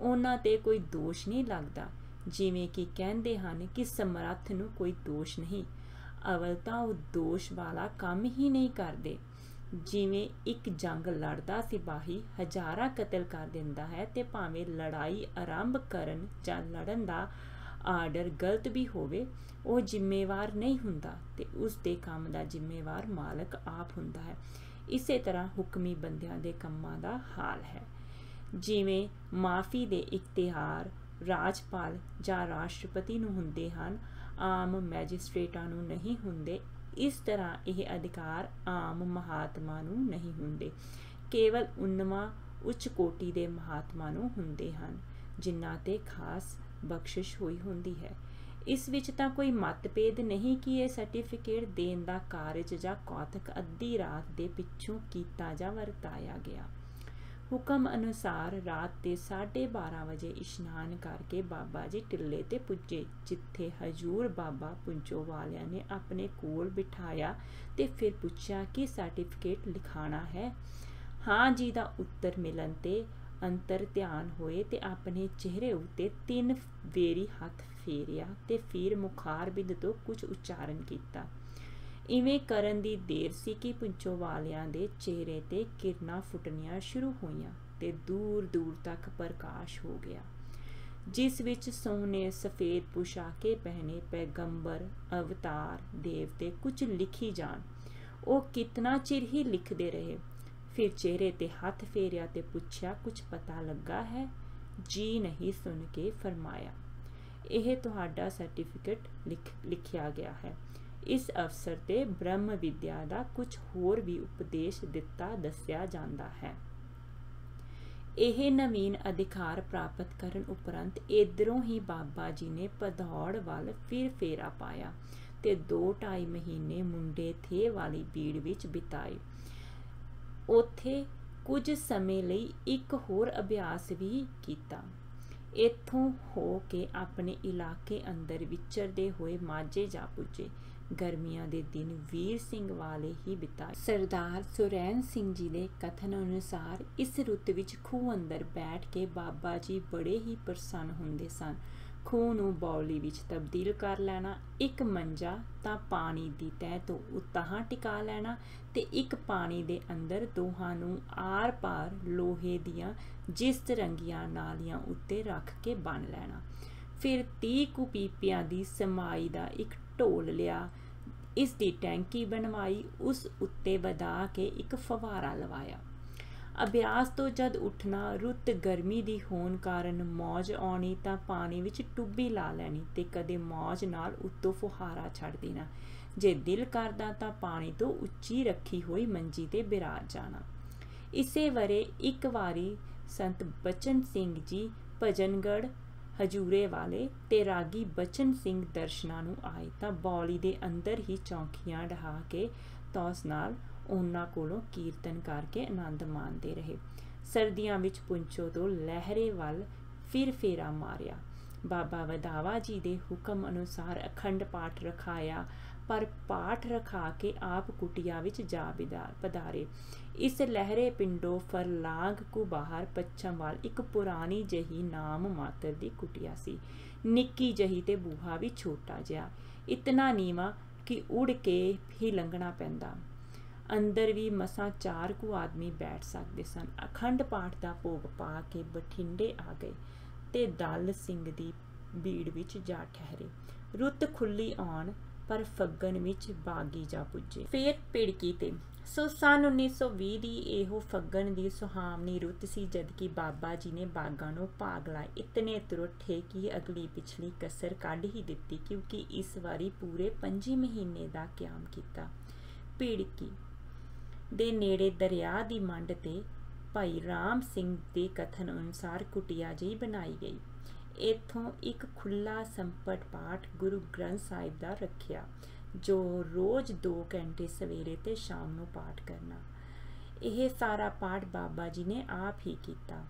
ਉਹਨਾਂ ਤੇ ਕੋਈ ਦੋਸ਼ ਨਹੀਂ ਲੱਗਦਾ। ਜਿਵੇਂ ਕਿ ਕਹਿੰਦੇ ਹਨ ਕਿ ਸਮਰੱਥ ਨੂੰ ਕੋਈ ਦੋਸ਼ ਨਹੀਂ, ਅਵਲ ਤਾਂ ਉਹ ਦੋਸ਼ ਵਾਲਾ ਕੰਮ ਹੀ ਨਹੀਂ ਕਰਦੇ। ਜਿਵੇਂ ਇੱਕ ਜੰਗ ਲੜਦਾ ਸਿਪਾਹੀ ਹਜ਼ਾਰਾਂ ਕਤਲ ਕਰ ਦਿੰਦਾ ਹੈ ਤੇ ਭਾਵੇਂ ਲੜਾਈ ਆਰੰਭ ਕਰਨ ਜਾਂ ਲੜਨ ਦਾ ਆਰਡਰ ਗਲਤ ਵੀ ਹੋਵੇ, ਉਹ ਜ਼ਿੰਮੇਵਾਰ ਨਹੀਂ ਹੁੰਦਾ ਤੇ ਉਸ ਦੇ ਕੰਮ ਦਾ ਜ਼ਿੰਮੇਵਾਰ ਮਾਲਕ ਆਪ ਹੁੰਦਾ ਹੈ। ਇਸੇ ਤਰ੍ਹਾਂ ਹੁਕਮੀ ਬੰਦਿਆਂ ਦੇ ਕੰਮਾਂ ਦਾ ਹਾਲ ਹੈ। ਜਿਵੇਂ ਮਾਫੀ ਦੇ ਇਖਤਿਆਰ ਰਾਜਪਾਲ ਜਾਂ ਰਾਸ਼ਟਰਪਤੀ ਨੂੰ ਹੁੰਦੇ ਹਨ, ਆਮ ਮੈਜਿਸਟ੍ਰੇਟਾਂ ਨੂੰ ਨਹੀਂ ਹੁੰਦੇ। ਇਸ ਤਰ੍ਹਾਂ ਇਹ ਅਧਿਕਾਰ ਆਮ ਮਹਾਤਮਾ ਨੂੰ ਨਹੀਂ ਹੁੰਦੇ, ਕੇਵਲ ਉਨਵਾਂ ਉੱਚ ਕੋਟੀ ਦੇ ਮਹਾਤਮਾ ਨੂੰ ਹੁੰਦੇ ਹਨ, ਜਿਨ੍ਹਾਂ ਤੇ ਖਾਸ ਬਖਸ਼ਿਸ਼ ਹੋਈ ਹੁੰਦੀ ਹੈ। ਇਸ ਵਿੱਚ ਤਾਂ ਕੋਈ ਮਤਭੇਦ ਨਹੀਂ ਕਿ ਇਹ ਸਰਟੀਫਿਕੇਟ ਦੇਣ ਦਾ ਕਾਰਜ ਜਾਂ ਕੌਤਕ ਅੱਧੀ ਰਾਤ ਦੇ ਪਿੱਛੋਂ ਕੀਤਾ ਜਾਂ ਵਰਤਾਇਆ ਗਿਆ। ਹੁਕਮ ਅਨੁਸਾਰ ਰਾਤ ਦੇ 12:30 ਵਜੇ ਇਸ਼ਨਾਨ ਕਰਕੇ ਬਾਬਾ ਜੀ ਟਿੱਲੇ ਤੇ ਪੁੱਜੇ, ਜਿੱਥੇ ਹਜੂਰ ਬਾਬਾ ਪੁੰਚੋ ਵਾਲਿਆਂ ਨੇ ਆਪਣੇ ਕੋਲ ਬਿਠਾਇਆ ਤੇ ਫਿਰ ਪੁੱਛਿਆ ਕਿ ਸਰਟੀਫਿਕੇਟ ਲਿਖਾਣਾ ਹੈ। ਹਾਂ ਜੀ ਦਾ ਉੱਤਰ ਮਿਲਣ ਤੇ ਅੰਤਰ ਧਿਆਨ ਹੋਏ ਤੇ ਆਪਣੇ ਚਿਹਰੇ ਉੱਤੇ 3 ਵੇਰੀ ਹੱਥ ਫੇਰਿਆ ਤੇ ਫਿਰ ਮੁਖਾਰ ਬਿੰਦ ਤੋਂ ਕੁਝ ਉਚਾਰਨ ਕੀਤਾ। ਇਵੇਂ ਕਰਨ ਦੀ ਦੇਰ ਸੀ ਕਿ ਪੁੰਚੋ ਵਾਲਿਆਂ ਦੇ ਚਿਹਰੇ ਤੇ ਕਿਰਨਾਂ ਫੁੱਟਣੀਆਂ ਸ਼ੁਰੂ ਹੋਈਆਂ ਤੇ ਦੂਰ ਦੂਰ ਤੱਕ ਪ੍ਰਕਾਸ਼ ਹੋ ਗਿਆ, ਜਿਸ ਵਿੱਚ ਸੋਹਣੇ ਸਫੇਦ ਪੁਸ਼ਾਕੇ ਪਹਿਨੇ ਪੈਗੰਬਰ ਅਵਤਾਰ ਦੇਵਤੇ ਕੁਝ ਲਿਖੀ ਜਾਣ। ਉਹ ਕਿਤਨਾ ਚਿਰ ਹੀ ਲਿਖਦੇ ਰਹੇ, ਫਿਰ ਚਿਹਰੇ ਤੇ ਹੱਥ ਫੇਰਿਆ ਤੇ ਪੁੱਛਿਆ, ਕੁਝ ਪਤਾ ਲੱਗਾ ਹੈ? ਜੀ ਨਹੀਂ ਸੁਣ ਕੇ ਫਰਮਾਇਆ, ਇਹ ਤੁਹਾਡਾ ਸਰਟੀਫਿਕੇਟ ਲਿਖਿਆ ਗਿਆ ਹੈ। ਇਸ ਅਵਸਰ ਤੇ ਬ੍ਰਹਮ ਵਿਦਿਆ ਦਾ ਕੁਝ ਹੋਰ ਵੀ ਉਪਦੇਸ਼ ਦਿੱਤਾ ਦੱਸਿਆ ਜਾਂਦਾ ਹੈ। ਇਹ ਨਵੀਨ ਅਧਿਕਾਰ ਪ੍ਰਾਪਤ ਕਰਨ ਉਪਰੰਤ ਇਧਰੋਂ ਹੀ ਬਾਬਾ ਜੀ ਨੇ ਭਦੌੜ ਵੱਲ ਫਿਰ ਫੇਰਾ ਪਾਇਆ ਤੇ 2-2.5 ਮਹੀਨੇ ਮੁੰਡੇ ਥੇ ਵਾਲੀ ਬੀੜ ਵਿੱਚ ਬਿਤਾਏ। ਉੱਥੇ ਕੁਝ ਸਮੇਂ ਲਈ ਇੱਕ ਹੋਰ ਅਭਿਆਸ ਵੀ ਕੀਤਾ। ਇੱਥੋਂ ਹੋ ਕੇ ਆਪਣੇ ਇਲਾਕੇ ਅੰਦਰ ਵਿਚਰਦੇ ਹੋਏ ਮਾਝੇ ਜਾ ਪੁੱਜੇ। ਗਰਮੀਆਂ ਦੇ ਦਿਨ ਵੀਰ ਸਿੰਘ ਵਾਲੇ ਹੀ ਬਿਤਾਏ। ਸਰਦਾਰ ਸੁਰੈਣ ਸਿੰਘ ਜੀ ਦੇ ਕਥਨ ਅਨੁਸਾਰ ਇਸ ਰੁੱਤ ਵਿੱਚ ਖੂਹ ਅੰਦਰ ਬੈਠ ਕੇ ਬਾਬਾ ਜੀ ਬੜੇ ਹੀ ਪ੍ਰਸੰਨ ਹੁੰਦੇ ਸਨ। ਖੂਹ ਨੂੰ ਬੌਲੀ ਵਿੱਚ ਤਬਦੀਲ ਕਰ ਲੈਣਾ, ਇੱਕ ਮੰਜਾ ਤਾਂ ਪਾਣੀ ਦੀ ਤਹਿ ਤੋਂ ਉਤਾਂਹ ਟਿਕਾ ਲੈਣਾ ਤੇ ਇੱਕ ਪਾਣੀ ਦੇ ਅੰਦਰ ਦੋਹਾਂ ਨੂੰ ਆਰ ਪਾਰ ਲੋਹੇ ਦੀਆਂ ਜਿਸਤ ਰੰਗੀਆਂ ਨਾਲੀਆਂ ਉੱਤੇ ਰੱਖ ਕੇ ਬੰਨ੍ਹ ਲੈਣਾ। ਫਿਰ 30 ਕੁ ਪੀਪਿਆਂ ਦੀ ਸਮਾਈ ਦਾ ਇੱਕ ਢੋਲ ਲਿਆ, ਇਸ ਦੀ ਟੈਂਕੀ ਬਣਵਾਈ, ਉਸ ਉੱਤੇ ਵਧਾ ਕੇ ਇੱਕ ਫਵਾਰਾ ਲਵਾਇਆ। ਅਭਿਆਸ ਤੋਂ ਜਦ ਉੱਠਣਾ, ਰੁੱਤ ਗਰਮੀ ਦੀ ਹੋਣ ਕਾਰਨ ਮੌਜ ਆਉਣੀ ਤਾਂ ਪਾਣੀ ਵਿੱਚ ਟੁੱਬੀ ਲਾ ਲੈਣੀ ਤੇ ਕਦੇ ਮੌਜ ਨਾਲ ਉੱਤੋਂ ਫੁਹਾਰਾ ਛੱਡ ਦੇਣਾ। ਜੇ ਦਿਲ ਕਰਦਾ ਤਾਂ ਪਾਣੀ ਤੋਂ ਉੱਚੀ ਰੱਖੀ ਹੋਈ ਮੰਜੀ ਤੇ ਬਿਰਾਜ ਜਾਣਾ। ਇਸੇ ਵਰੇ ਇੱਕ ਵਾਰੀ ਸੰਤ ਬਚਨ ਸਿੰਘ ਜੀ ਭਜਨਗੜ੍ਹ ਹਜੂਰੇ ਵਾਲੇ ਤੇ ਰਾਗੀ ਬਚਨ ਸਿੰਘ ਦਰਸ਼ਨਾਂ ਨੂੰ ਆਏ ਤਾਂ ਬੌਲੀ ਦੇ ਅੰਦਰ ਹੀ ਚੌਂਕੀਆਂ ਢਹਾ ਕੇ ਤੌਸ ਨਾਲ ਉਹਨਾਂ ਕੋਲੋਂ ਕੀਰਤਨ ਕਰਕੇ ਆਨੰਦ ਮਾਣਦੇ ਰਹੇ। ਸਰਦੀਆਂ ਵਿੱਚ ਪੁੰਚੋ ਤੋਂ ਲਹਿਰੇ ਵੱਲ ਫਿਰ ਫੇਰਾ ਮਾਰਿਆ। ਬਾਬਾ ਵਧਾਵਾ ਜੀ ਦੇ ਹੁਕਮ ਅਨੁਸਾਰ ਅਖੰਡ ਪਾਠ ਰਖਾਇਆ, ਪਰ ਪਾਠ ਰਖਾ ਕੇ ਆਪ ਕੁਟੀਆ ਵਿੱਚ ਜਾ ਪਧਾਰੇ। ਇਸ ਲਹਿਰੇ ਪਿੰਡੋਂ ਫਰਲਾਂਗ ਕੁ ਬਾਹਰ ਪੱਛਮ ਵੱਲ ਇੱਕ ਪੁਰਾਣੀ ਜਹੀ ਨਾਮ ਮਾਤਰ ਦੀ ਕੁਟੀਆ ਸੀ। ਨਿੱਕੀ ਜਹੀ ਤੇ ਬੂਹਾ ਵੀ ਛੋਟਾ ਜਿਹਾ, ਇਤਨਾ ਨੀਵਾਂ ਕਿ ਉੜ ਕੇ ਹੀ ਲੰਘਣਾ ਪੈਂਦਾ। ਅੰਦਰ ਵੀ ਮਸਾਂ 4 ਕੁ ਆਦਮੀ ਬੈਠ ਸਕਦੇ ਸਨ। ਅਖੰਡ ਪਾਠ ਦਾ ਭੋਗ ਪਾ ਕੇ ਬਠਿੰਡੇ ਆ ਗਏ ਤੇ ਦਲ ਸਿੰਘ ਦੀ ਭੀੜ ਵਿੱਚ ਜਾ ਠਹਿਰੇ। ਰੁੱਤ ਖੁੱਲੀ ਆਉਣ ਪਰ ਫੱਗਣ ਵਿੱਚ ਬਾਗੀ ਜਾ ਪੁੱਜੇ। ਫੇਰ ਪਿੜਕੀ ਤੇ ਸੋ ਸੰਨ 1920 ਦੀ ਇਹੋ ਫੱਗਣ ਦੀ ਸੁਹਾਵਣੀ ਰੁੱਤ ਸੀ ਜਦਕਿ ਬਾਬਾ ਜੀ ਨੇ ਬਾਗਾਂ ਨੂੰ ਭਾਗ ਲਾਏ। ਇਤਨੇ ਤੁਰਠੇ ਕਿ ਅਗਲੀ ਪਿਛਲੀ ਕਸਰ ਕੱਢ ਹੀ ਦਿੱਤੀ, ਕਿਉਂਕਿ ਇਸ ਵਾਰੀ ਪੂਰੇ 5 ਮਹੀਨੇ ਦਾ ਕਿਆਮ ਕੀਤਾ। ਪਿੜਕੀ ਦੇ ਨੇੜੇ ਦਰਿਆ ਦੀ ਮੰਡ ਤੇ ਭਾਈ ਰਾਮ ਸਿੰਘ ਦੇ ਕਥਨ ਅਨੁਸਾਰ ਕੁਟੀਆ ਜਿਹੀ ਬਣਾਈ ਗਈ। ਇੱਥੋਂ ਇੱਕ ਖੁੱਲ੍ਹਾ ਸੰਪਟ ਪਾਠ ਗੁਰੂ ਗ੍ਰੰਥ ਸਾਹਿਬ ਦਾ ਰੱਖਿਆ, ਜੋ ਰੋਜ਼ 2 ਘੰਟੇ ਸਵੇਰੇ ਤੇ ਸ਼ਾਮ ਨੂੰ ਪਾਠ ਕਰਨਾ। ਇਹ ਸਾਰਾ ਪਾਠ ਬਾਬਾ ਜੀ ਨੇ ਆਪ ਹੀ ਕੀਤਾ।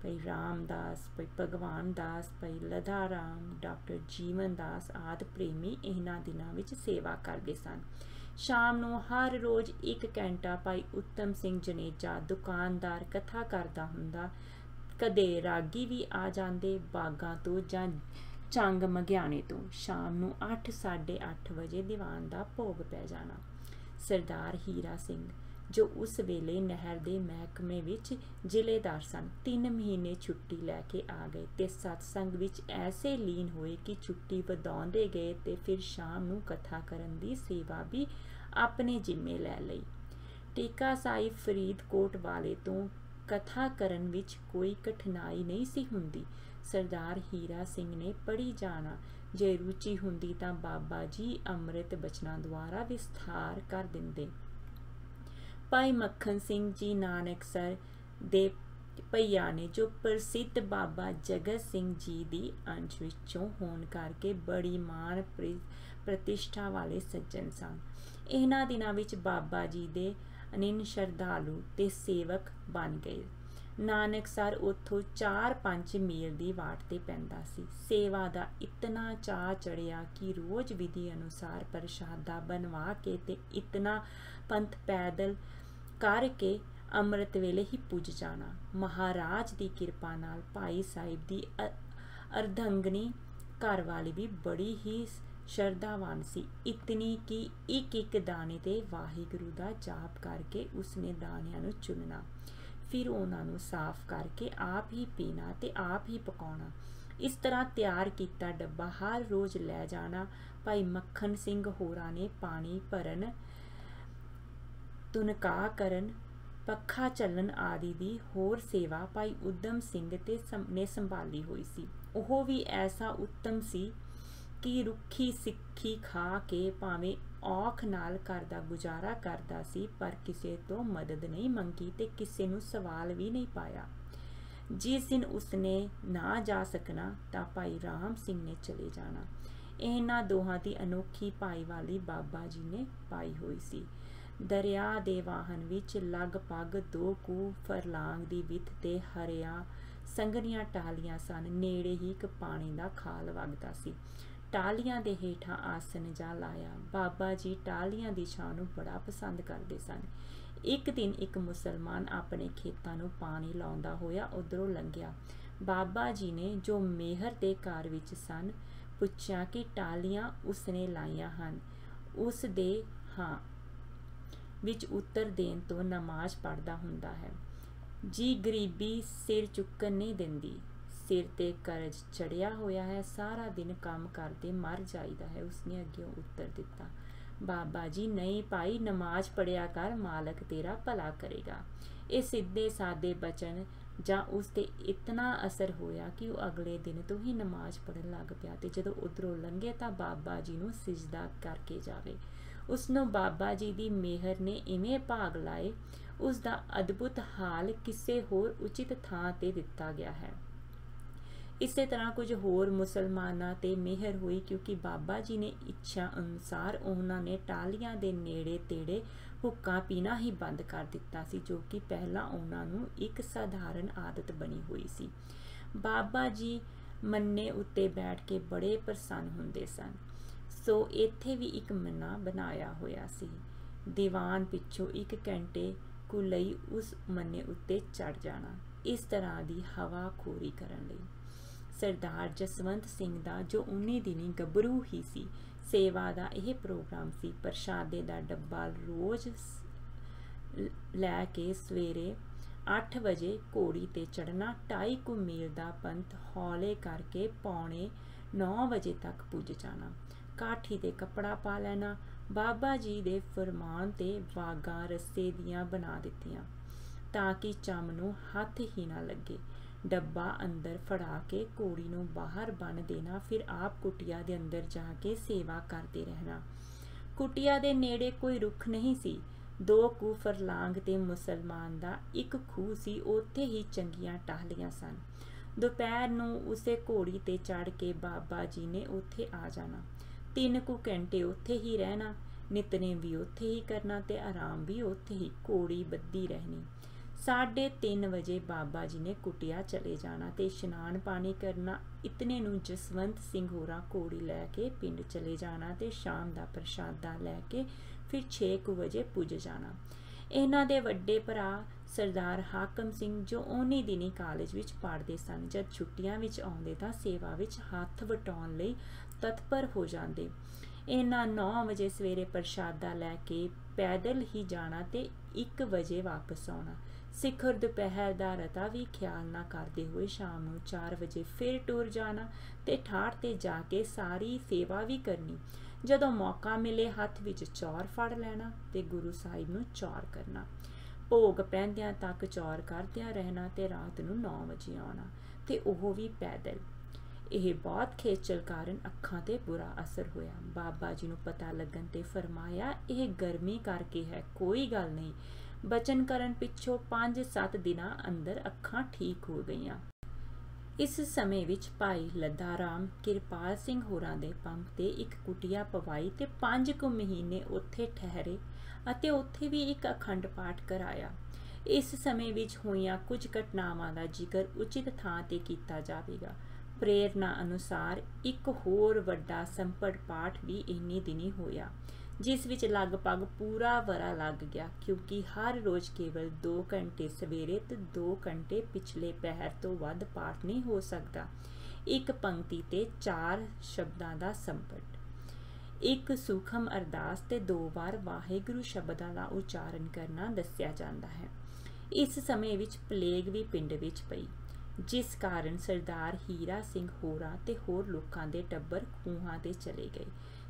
ਭਾਈ ਰਾਮਦਾਸ, ਭਾਈ ਭਗਵਾਨ ਦਾਸ, ਭਾਈ ਲਧਾ ਰਾਮ, ਡਾਕਟਰ ਜੀਵਨ ਦਾਸ ਆਦਿ ਪ੍ਰੇਮੀ ਇਹਨਾਂ ਦਿਨਾਂ ਵਿੱਚ ਸੇਵਾ ਕਰਦੇ ਸਨ। ਸ਼ਾਮ ਨੂੰ ਹਰ ਰੋਜ਼ 1 ਘੰਟਾ ਭਾਈ ਉੱਤਮ ਸਿੰਘ ਜਨੇਜਾ ਦੁਕਾਨਦਾਰ ਕਥਾ ਕਰਦਾ ਹੁੰਦਾ। ਕਦੇ ਰਾਗੀ ਵੀ ਆ ਜਾਂਦੇ ਬਾਗਾਂ ਤੋਂ ਜਾਂ ਚੰਗ ਮਗਿਆਣੇ ਤੋਂ। ਸ਼ਾਮ ਨੂੰ 8 ਸਾਢੇ 8 ਵਜੇ ਦੀਵਾਨ ਦਾ ਭੋਗ ਪੈ ਜਾਣਾ। ਸਰਦਾਰ ਹੀਰਾ ਸਿੰਘ, ਜੋ ਉਸ ਵੇਲੇ ਨਹਿਰ ਦੇ ਮਹਿਕਮੇ ਵਿੱਚ ਜ਼ਿਲ੍ਹੇਦਾਰ ਸਨ, 3 ਮਹੀਨੇ ਛੁੱਟੀ ਲੈ ਕੇ ਆ ਗਏ ਤੇ ਸਤਸੰਗ ਵਿੱਚ ਐਸੇ ਲੀਨ ਹੋਏ ਕਿ ਛੁੱਟੀ ਵਧਾਉਂਦੇ ਗਏ ਤੇ ਫਿਰ ਸ਼ਾਮ ਨੂੰ ਕਥਾ ਕਰਨ ਦੀ ਸੇਵਾ ਵੀ ਆਪਣੇ ਜ਼ਿੰਮੇ ਲੈ ਲਈ। ਟੀਕਾ ਸਾਹਿਬ ਫਰੀਦਕੋਟ ਵਾਲੇ ਤੋਂ ਕਥਾ ਕਰਨ ਵਿੱਚ ਕੋਈ ਕਠਿਨਾਈ ਨਹੀਂ ਸੀ ਹੁੰਦੀ। ਸਰਦਾਰ ਹੀਰਾ ਸਿੰਘ ਨੇ ਪੜ੍ਹੀ ਜਾਣਾ। ਜੇ ਰੁਚੀ ਹੁੰਦੀ ਤਾਂ ਬਾਬਾ ਜੀ ਅੰਮ੍ਰਿਤ ਬਚਨਾਂ ਦੁਆਰਾ ਵਿਸਥਾਰ ਕਰ ਦਿੰਦੇ। ਭਾਈ ਮੱਖਣ ਸਿੰਘ ਜੀ ਨਾਨਕਸਰ ਦੇ ਭਈਆ ਨੇ, ਜੋ ਪ੍ਰਸਿੱਧ ਬਾਬਾ ਜਗਤ ਸਿੰਘ ਜੀ ਦੀ ਅੰਸ਼ ਵਿੱਚੋਂ ਹੋਣ ਕਰਕੇ ਬੜੀ ਮਾਣ ਪ੍ਰਤਿਸ਼ਠਾ ਵਾਲੇ ਸੱਜਣ ਸਨ। ਇਹਨਾਂ ਦਿਨਾਂ ਵਿੱਚ ਬਾਬਾ ਜੀ ਦੇ ਅਨਿਨ ਸ਼ਰਧਾਲੂ ਤੇ ਸੇਵਕ ਬਣ ਗਏ। ਨਾਨਕਸਰ ਉੱਥੋਂ 4-5 ਮੀਲ ਦੀ ਵਾਟ ਤੇ ਪੈਂਦਾ ਸੀ। ਸੇਵਾ ਦਾ ਇਤਨਾ ਚਾਅ ਚੜਿਆ ਕਿ ਰੋਜ਼ ਵਿਧੀ ਅਨੁਸਾਰ ਪ੍ਰਸ਼ਾਦਾ ਬਣਵਾ ਕੇ ਤੇ ਇਤਨਾ ਪੰਥ ਪੈਦਲ ਕਰਕੇ ਅੰਮ੍ਰਿਤ ਵੇਲੇ ਹੀ ਪੁੱਜ ਜਾਣਾ। ਮਹਾਰਾਜ ਦੀ ਕਿਰਪਾ ਨਾਲ ਭਾਈ ਸਾਹਿਬ ਦੀ ਅਰਧੰਗਨੀ ਘਰਵਾਲੀ ਵੀ ਬੜੀ ਹੀ ਸ਼ਰਧਾਵਾਨ ਸੀ, ਇਤਨੀ ਕਿ ਇੱਕ ਦਾਣੇ ਤੇ ਵਾਹਿਗੁਰੂ ਦਾ ਜਾਪ ਕਰਕੇ ਉਸਨੇ ਦਾਣਿਆਂ ਨੂੰ ਚੁਣਨਾ, ਫਿਰ ਉਹਨਾਂ ਨੂੰ ਸਾਫ਼ ਕਰਕੇ ਆਪ ਹੀ ਪੀਣਾ ਤੇ ਆਪ ਹੀ ਪਕਾਉਣਾ। ਇਸ ਤਰ੍ਹਾਂ ਤਿਆਰ ਕੀਤਾ ਡੱਬਾ ਹਰ ਰੋਜ਼ ਲੈ ਜਾਣਾ। ਭਾਈ ਮੱਖਣ ਸਿੰਘ ਹੋਰਾਂ ਨੇ ਪਾਣੀ ਭਰਨ, ਤੁਨਕਾ ਕਰਨ, ਪੱਖਾ ਚੱਲਣ ਆਦਿ ਦੀ ਹੋਰ ਸੇਵਾ ਭਾਈ ਉਦਮ ਸਿੰਘ ਨੇ ਸੰਭਾਲੀ ਹੋਈ ਸੀ। ਉਹ ਵੀ ਐਸਾ ਉੱਤਮ ਸੀ ਕਿ ਰੁੱਖੀ ਸਿੱਖੀ ਖਾ ਕੇ ਭਾਵੇਂ ਔਖ ਨਾਲ ਘਰ ਦਾ ਗੁਜ਼ਾਰਾ ਕਰਦਾ ਸੀ, ਪਰ ਕਿਸੇ ਤੋਂ ਮਦਦ ਨਹੀਂ ਮੰਗੀ ਤੇ ਕਿਸੇ ਨੂੰ ਸਵਾਲ ਵੀ ਨਹੀਂ ਪਾਇਆ। ਜਿਸ ਦਿਨ ਉਸਨੇ ਨਾ ਜਾ ਸਕਣਾ ਤਾਂ ਭਾਈ ਰਾਮ ਸਿੰਘ ਨੇ ਚਲੇ ਜਾਣਾ। ਇਹਨਾਂ ਦੋਹਾਂ ਦੀ ਅਨੋਖੀ ਭਾਈਵਾਲੀ ਬਾਬਾ ਜੀ ਨੇ ਪਾਈ ਹੋਈ ਸੀ। ਦਰਿਆ ਦੇ ਵਾਹਨ ਵਿੱਚ ਲਗਭਗ 2 ਕੁ ਫਰਲਾਂਗ ਦੀ ਵਿੱਥ ਤੇ ਹਰਿਆ ਸੰਘਣੀਆਂ ਟਾਹਲੀਆਂ ਸਨ। ਨੇੜੇ ਹੀ ਇੱਕ ਪਾਣੀ ਦਾ ਖਾਲ ਵਗਦਾ ਸੀ। ਟਾਹਲੀਆਂ ਦੇ ਹੇਠਾਂ ਆਸਣ ਜਾ ਲਾਇਆ। ਬਾਬਾ ਜੀ ਟਾਹਲੀਆਂ ਦੀ ਛਾਂ ਨੂੰ ਬੜਾ ਪਸੰਦ ਕਰਦੇ ਸਨ। ਇੱਕ ਦਿਨ ਇੱਕ ਮੁਸਲਮਾਨ ਆਪਣੇ ਖੇਤਾਂ ਨੂੰ ਪਾਣੀ ਲਾਉਂਦਾ ਹੋਇਆ ਉੱਧਰੋਂ ਲੰਘਿਆ। ਬਾਬਾ ਜੀ ਨੇ, ਜੋ ਮੇਹਰ ਦੇ ਘਰ ਵਿੱਚ ਸਨ, ਪੁੱਛਿਆ ਕਿ ਟਾਹਲੀਆਂ ਉਸਨੇ ਲਾਈਆਂ ਹਨ। ਉਸ ਦੇ ਹਾਂ ਵਿੱਚ ਉੱਤਰ ਦੇਣ ਤੋਂ ਨਮਾਜ਼ ਪੜ੍ਹਦਾ ਹੁੰਦਾ ਹੈ। ਜੀ, ਗਰੀਬੀ ਸਿਰ ਚੁੱਕਣ ਨਹੀਂ ਦਿੰਦੀ। ਸਿਰ ਤੇ ਕਰਜ਼ ਚੜਿਆ ਹੋਇਆ ਹੈ। ਸਾਰਾ ਦਿਨ ਕੰਮ ਕਰਦੇ ਮਰ ਜਾਈਦਾ ਹੈ। ਉਸਨੇ ਅੱਗੇ ਉੱਤਰ ਦਿੱਤਾ। ਬਾਬਾ ਜੀ, ਨਹੀਂ ਭਾਈ, ਨਮਾਜ਼ ਪੜ੍ਹਿਆ ਕਰ, ਮਾਲਕ ਤੇਰਾ ਭਲਾ ਕਰੇਗਾ। ਇਹ ਸਿੱਧੇ ਸਾਦੇ ਬਚਨ ਜਾਂ ਉਸ 'ਤੇ ਇਤਨਾ ਅਸਰ ਹੋਇਆ ਕਿ ਉਹ ਅਗਲੇ ਦਿਨ ਤੋਂ ਹੀ ਨਮਾਜ਼ ਪੜ੍ਹਨ ਲੱਗ ਪਿਆ ਤੇ ਜਦੋਂ ਉੱਧਰੋਂ ਲੰਘੇ ਤਾਂ ਬਾਬਾ ਜੀ ਨੂੰ ਸਿਜਦਾ ਕਰਕੇ ਜਾਵੇ। ਉਸਨੂੰ ਬਾਬਾ ਜੀ ਦੀ ਮਿਹਰ ਨੇ ਇਵੇਂ ਭਾਗ ਲਾਏ। ਉਸ ਦਾ ਅਦਭੁਤ ਹਾਲ ਕਿਸੇ ਹੋਰ ਉਚਿਤ ਥਾਂ 'ਤੇ ਦਿੱਤਾ ਗਿਆ ਹੈ। ਇਸੇ ਤਰ੍ਹਾਂ ਕੁਝ ਹੋਰ ਮੁਸਲਮਾਨਾਂ 'ਤੇ ਮਿਹਰ ਹੋਈ, ਕਿਉਂਕਿ ਬਾਬਾ ਜੀ ਨੇ ਇੱਛਾ ਅਨੁਸਾਰ ਉਹਨਾਂ ਨੇ ਟਾਹਲੀਆਂ ਦੇ ਨੇੜੇ ਤੇੜੇ ਹੁੱਕਾ ਪੀਣਾ ਹੀ ਬੰਦ ਕਰ ਦਿੱਤਾ ਸੀ, ਜੋ ਕਿ ਪਹਿਲਾਂ ਉਹਨਾਂ ਨੂੰ ਇੱਕ ਸਾਧਾਰਨ ਆਦਤ ਬਣੀ ਹੋਈ ਸੀ। ਬਾਬਾ ਜੀ ਮੰਨੇ ਉੱਤੇ ਬੈਠ ਕੇ ਬੜੇ ਪ੍ਰਸੰਨ ਹੁੰਦੇ ਸਨ। ਸੋ ਇੱਥੇ ਵੀ ਇੱਕ ਮੰਨਾ ਬਣਾਇਆ ਹੋਇਆ ਸੀ। ਦੀਵਾਨ ਪਿੱਛੋਂ 1 ਘੰਟੇ ਕੁ ਲਈ ਉਸ ਮੰਨੇ ਉੱਤੇ ਚੜ੍ਹ ਜਾਣਾ, ਇਸ ਤਰ੍ਹਾਂ ਦੀ ਹਵਾਖੋਰੀ ਕਰਨ ਲਈ। ਸਰਦਾਰ ਜਸਵੰਤ ਸਿੰਘ ਦਾ, ਜੋ 19 ਦਿਨੀ ਗੱਭਰੂ ਹੀ ਸੀ, ਸੇਵਾ ਦਾ ਇਹ ਪ੍ਰੋਗਰਾਮ ਸੀ। ਪ੍ਰਸ਼ਾਦੇ ਦਾ ਡੱਬਾ ਰੋਜ਼ ਲੈ ਕੇ ਸਵੇਰੇ 8 ਵਜੇ ਘੋੜੀ 'ਤੇ ਚੜ੍ਹਨਾ, 2.5 ਕੁ ਮੀਲ ਦਾ ਪੰਥ ਹੌਲੇ ਕਰਕੇ ਪੌਣੇ 9 ਵਜੇ ਤੱਕ ਪੁੱਜ ਜਾਣਾ। ਕਾਠੀ 'ਤੇ ਕੱਪੜਾ ਪਾ ਲੈਣਾ। ਬਾਬਾ ਜੀ ਦੇ ਫਰਮਾਨ 'ਤੇ ਵਾਗਾਂ ਰੱਸੇ ਦੀਆਂ ਬਣਾ ਦਿੱਤੀਆਂ ਤਾਂ ਕਿ ਚੰਮ ਨੂੰ ਹੱਥ ਹੀ ਨਾ ਲੱਗੇ। ਡੱਬਾ ਅੰਦਰ ਫੜਾ ਕੇ ਘੋੜੀ ਨੂੰ ਬਾਹਰ ਬੰਨ੍ਹ ਦੇਣਾ, ਫਿਰ ਆਪ ਕੁਟੀਆ ਦੇ ਅੰਦਰ ਜਾ ਕੇ ਸੇਵਾ ਕਰਦੇ ਰਹਿਣਾ। ਕੁਟੀਆ ਦੇ ਨੇੜੇ ਕੋਈ ਰੁੱਖ ਨਹੀਂ ਸੀ। 2 ਕੁ ਫਰਲਾਂਗ 'ਤੇ ਮੁਸਲਮਾਨ ਦਾ ਇੱਕ ਖੂਹ ਸੀ, ਉੱਥੇ ਹੀ ਚੰਗੀਆਂ ਟਾਹਲੀਆਂ ਸਨ। ਦੁਪਹਿਰ ਨੂੰ ਉਸੇ ਘੋੜੀ 'ਤੇ ਚੜ੍ਹ ਕੇ ਬਾਬਾ ਜੀ ਨੇ ਉੱਥੇ ਆ ਜਾਣਾ। 3 ਕੁ ਘੰਟੇ ਉੱਥੇ ਹੀ ਰਹਿਣਾ। ਨਿਤਨੇਮ ਵੀ ਉੱਥੇ ਹੀ ਕਰਨਾ ਤੇ ਆਰਾਮ ਵੀ ਉੱਥੇ ਹੀ। ਘੋੜੀ ਬੱਧੀ ਰਹਿਣੀ। 3:30 ਵਜੇ ਬਾਬਾ ਜੀ ਨੇ ਕੁਟੀਆ ਚਲੇ ਜਾਣਾ ਤੇ ਇਸ਼ਨਾਨ ਪਾਣੀ ਕਰਨਾ। ਇਤਨੇ ਨੂੰ ਜਸਵੰਤ ਸਿੰਘ ਹੋਰਾਂ ਘੋੜੀ ਲੈ ਕੇ ਪਿੰਡ ਚਲੇ ਜਾਣਾ ਤੇ ਸ਼ਾਮ ਦਾ ਪ੍ਰਸ਼ਾਦਾ ਲੈ ਕੇ ਫਿਰ 6 ਕੁ ਵਜੇ ਪੁੱਜ ਜਾਣਾ। ਇਹਨਾਂ ਦੇ ਵੱਡੇ ਭਰਾ ਸਰਦਾਰ ਹਾਕਮ ਸਿੰਘ, ਜੋ ਉਨੀ ਦਿਨੀ ਕਾਲਜ ਵਿੱਚ ਪੜ੍ਹਦੇ ਸਨ, ਜਦ ਛੁੱਟੀਆਂ ਵਿੱਚ ਆਉਂਦੇ ਤਾਂ ਸੇਵਾ ਵਿੱਚ ਹੱਥ ਵਟਾਉਣ ਲਈ ਤਤਪਰ ਹੋ ਜਾਂਦੇ। ਇਹਨਾਂ 9 ਵਜੇ ਸਵੇਰੇ ਪ੍ਰਸ਼ਾਦਾ ਲੈ ਕੇ ਪੈਦਲ ਹੀ ਜਾਣਾ ਤੇ 1 ਵਜੇ ਵਾਪਸ ਆਉਣਾ। ਸਿਖਰ ਦੁਪਹਿਰ ਦਾ ਰਤਾ ਵੀ ਖਿਆਲ ਨਾ ਕਰਦੇ ਹੋਏ ਸ਼ਾਮ ਨੂੰ 4 ਵਜੇ ਫਿਰ ਟੁਰ ਜਾਣਾ ਤੇ ਠਾਠ 'ਤੇ ਜਾ ਕੇ ਸਾਰੀ ਸੇਵਾ ਵੀ ਕਰਨੀ। ਜਦੋਂ ਮੌਕਾ ਮਿਲੇ ਹੱਥ ਵਿੱਚ ਚੌਰ ਫੜ ਲੈਣਾ ਤੇ ਗੁਰੂ ਸਾਹਿਬ ਨੂੰ ਚੌਰ ਕਰਨਾ। ਭੋਗ ਪੈਂਦਿਆਂ ਤੱਕ ਚੌਰ ਕਰਦਿਆਂ ਰਹਿਣਾ ਤੇ ਰਾਤ ਨੂੰ 9 ਵਜੇ ਆਉਣਾ ਤੇ ਉਹ ਵੀ ਪੈਦਲ। ਇਹ ਬਹੁਤ ਖੇਚਲ ਕਾਰਨ ਅੱਖਾਂ 'ਤੇ ਬੁਰਾ ਅਸਰ ਹੋਇਆ। ਬਾਬਾ ਜੀ ਨੂੰ ਪਤਾ ਲੱਗਣ 'ਤੇ ਫਰਮਾਇਆ, ਇਹ ਗਰਮੀ ਕਰਕੇ ਹੈ, ਕੋਈ ਗੱਲ ਨਹੀਂ। ਬਚਨ ਕਰਨ ਪਿੱਛੋਂ 5-7 ਦਿਨਾਂ ਅੰਦਰ ਅੱਖਾਂ ਠੀਕ ਹੋ ਗਈਆਂ। ਇਸ ਸਮੇਂ ਵਿੱਚ ਭਾਈ ਲੱਦਾ ਰਾਮ ਕਿਰਪਾਲ ਸਿੰਘ ਹੋਰਾਂ ਦੇ ਪੰਪ 'ਤੇ ਇੱਕ ਕੁਟੀਆ ਪਵਾਈ ਤੇ 5 ਕੁ ਮਹੀਨੇ ਉੱਥੇ ਠਹਿਰੇ ਅਤੇ ਉੱਥੇ ਵੀ ਇੱਕ ਅਖੰਡ ਪਾਠ ਕਰਾਇਆ। ਇਸ ਸਮੇਂ ਵਿੱਚ ਹੋਈਆਂ ਕੁਝ ਘਟਨਾਵਾਂ ਦਾ ਜ਼ਿਕਰ ਉਚਿਤ ਥਾਂ 'ਤੇ ਕੀਤਾ ਜਾਵੇਗਾ। ਪ੍ਰੇਰਨਾ ਅਨੁਸਾਰ ਇੱਕ ਹੋਰ ਵੱਡਾ ਸੰਪਟ ਪਾਠ ਵੀ ਇੰਨੀ ਦਿਨੀ ਹੋਇਆ, ਜਿਸ ਵਿੱਚ ਲਗਭਗ ਪੂਰਾ ਵਰ੍ਹਾ ਲੱਗ ਗਿਆ, ਕਿਉਂਕਿ ਹਰ ਰੋਜ਼ ਕੇਵਲ 2 ਘੰਟੇ ਸਵੇਰੇ ਤੇ 2 ਘੰਟੇ ਪਿਛਲੇ ਪਹਿਰ ਤੋਂ ਵੱਧ ਪਾਠ ਨਹੀਂ ਹੋ ਸਕਦਾ। ਇੱਕ ਪੰਕਤੀ ਤੇ 4 ਸ਼ਬਦਾਂ ਦਾ ਸੰਪਟ, ਇੱਕ ਸੂਖਮ ਅਰਦਾਸ ਤੇ 2 ਵਾਰ ਵਾਹਿਗੁਰੂ ਸ਼ਬਦਾਂ ਦਾ ਉਚਾਰਨ ਕਰਨਾ ਦੱਸਿਆ ਜਾਂਦਾ ਹੈ। ਇਸ ਸਮੇਂ ਵਿੱਚ ਪਲੇਗ ਵੀ ਪਿੰਡ ਵਿੱਚ ਪਈ, ਜਿਸ ਕਾਰਨ ਸਰਦਾਰ ਹੀਰਾ ਸਿੰਘ ਹੋਰਾਂ ਤੇ ਹੋਰ ਲੋਕਾਂ ਦੇ ਟੱਬਰ ਖੂਹਾਂ 'ਤੇ ਚਲੇ ਗਏ।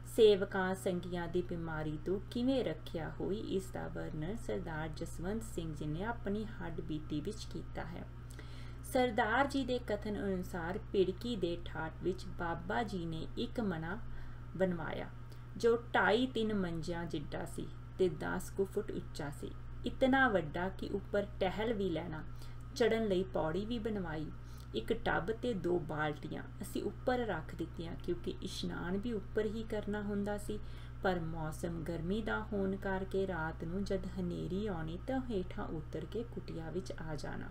ਸੇਵਕਾਂ ਸੰਗੀਆਂ ਦੀ ਬਿਮਾਰੀ ਤੋਂ ਕਿਵੇਂ ਰੱਖਿਆ ਹੋਈ, ਇਸ ਦਾ ਵਰਣਨ ਸਰਦਾਰ ਜਸਵੰਤ ਸਿੰਘ ਜੀ ਨੇ ਆਪਣੀ ਹੱਡ ਬੀਤੀ ਵਿੱਚ ਕੀਤਾ ਹੈ। ਸਰਦਾਰ ਜੀ ਦੇ ਕਥਨ ਅਨੁਸਾਰ ਪਿੜਕੀ ਦੇ ਠਾਠ ਵਿੱਚ ਬਾਬਾ ਜੀ ਨੇ ਇੱਕ ਮਣਾ ਬਣਵਾਇਆ, ਜੋ 2.5-3 ਮੰਜਿਆਂ ਜਿੱਡਾ ਸੀ ਤੇ 10 ਕੁ ਫੁੱਟ ਉੱਚਾ ਸੀ। ਇਤਨਾ ਵੱਡਾ ਕਿ ਉੱਪਰ ਟਹਿਲ ਵੀ ਲੈਣਾ। ਚੜ੍ਹਨ ਲਈ ਪੌੜੀ ਵੀ ਬਣਵਾਈ। ਇੱਕ ਟੱਬ ਤੇ 2 ਬਾਲਟੀਆਂ ਅਸੀਂ ਉੱਪਰ ਰੱਖ ਦਿੱਤੀਆਂ, ਕਿਉਂਕਿ ਇਸ਼ਨਾਨ ਵੀ ਉੱਪਰ ਹੀ ਕਰਨਾ ਹੁੰਦਾ ਸੀ। ਪਰ ਮੌਸਮ ਗਰਮੀ ਦਾ ਹੋਣ ਕਰਕੇ ਰਾਤ ਨੂੰ ਜਦ ਹਨੇਰੀ ਆਉਣੀ ਤਾਂ ਹੇਠਾਂ ਉਤਰ ਕੇ ਕੁਟੀਆ ਵਿੱਚ ਆ ਜਾਣਾ।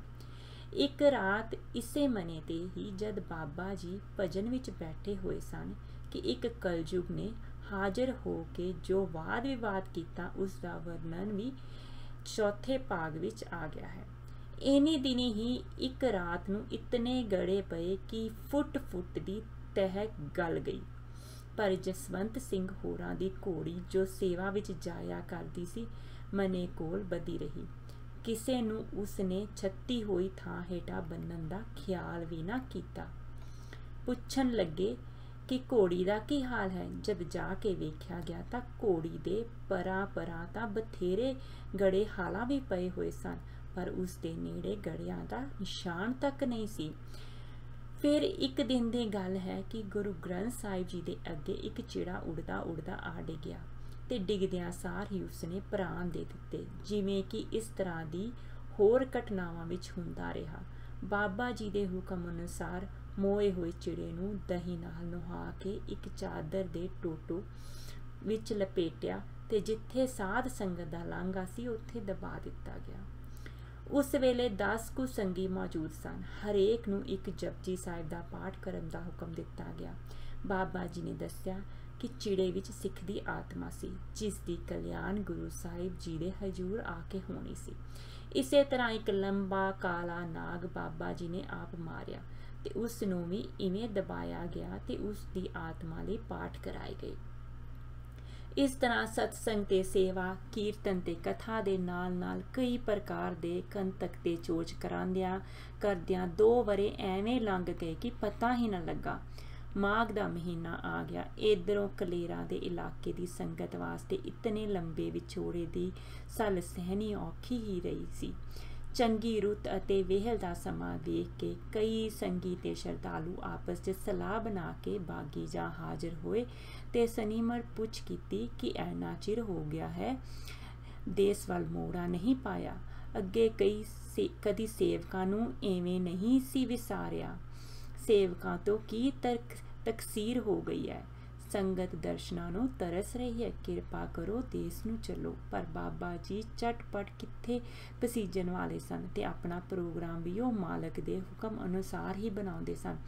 एक रात इसे मने ते ही जद बाबा जी भजन विच बैठे हुए सन कि एक कलयुग ने हाजिर हो के जो वाद विवाद किया उसका वर्णन भी चौथे भाग विच आ गया है। इन्हीं दिनी ही एक रात नूं इतने गड़े पए कि फुट फुट दी तह गल गई। पर जसवंत सिंह होरां दी घोड़ी जो सेवा विच जाया करदी सी मने कोल बधी रही। किसे नूं उसने छत्ती होई थां हेठा बन्नण दा ख्याल भी ना कीता। पुछण लगे कि घोड़ी दा की हाल है। जद जाके वेख्या गया तां घोड़ी दे परां परां तां बथेरे गड़े हाला भी पए हुए सन, पर उसके नेड़े गड़ियां दा निशान तक नहीं सी। फिर एक दिन दी गल है कि गुरु ग्रंथ साहिब जी दे अगे एक चिड़ा उड़दा उड़दा आ डिग्या ते डिगदियां सार ही उसने प्राण दे दिते। जिवें कि इस तरह दी होर घटनावां विच हुंदा रहा। बाबा जी दे हुक्म अनुसार मोए हुए चिड़े नूं दही नाल नहा के एक चादर दे टोटो विच लपेटिया ते जिथे साध संगत दा लांघा सी उत्थे दबा दिता गया। उस वेले 10 कुछ संगी मौजूद सन। हरेक नूं एक जपजी साहिब दा पाठ करन दा हुक्म दिता गया। बाबा जी ने दस्सिया कि चिड़े विच सिख दी आत्मा सी जिस दी कल्याण गुरु साहिब जी दे हजूर आके होनी सी। इसे तरह एक लंबा काला नाग बाबा जी ने आप मारिया ते उस नूं भी इवें दबाया गया ते उस दी आत्मा लई पाठ कराए गए। इस तरह सत्संग ते सेवा कीर्तन ते कथा दे नाल नाल कई प्रकार दे कंतक ते चोच करांदियां करदियां 2 वरे एवें लंघ गए कि पता ही न लगा। माघ दा महीना आ गया। इधरों कलेरा दे इलाके दी संगत वास्ते इतने लंबे विछोड़े दी सल सहनी औखी ही रही सी। चंगी रुत अते वेहल दा समा देख के कई संगी ते श्रद्धालु आपस च सलाह बना के बागी जा हाजिर होए ते सनीमर पुछ कीती कि इन्ना चिर हो गया है देस वल मोड़ा नहीं पाया। अगे कदी सेवकां नूं एवें नहीं सी विसारिया। सेवकां तो की तकसीर हो गई है। संगत दर्शनां नूं तरस रही है। किरपा करो देस नूं चलो। पर बाबा जी झटपट किथे पसीजन वाले सन ते अपना प्रोग्राम भी वो मालक दे हुक्म अनुसार ही बनाउंदे सन।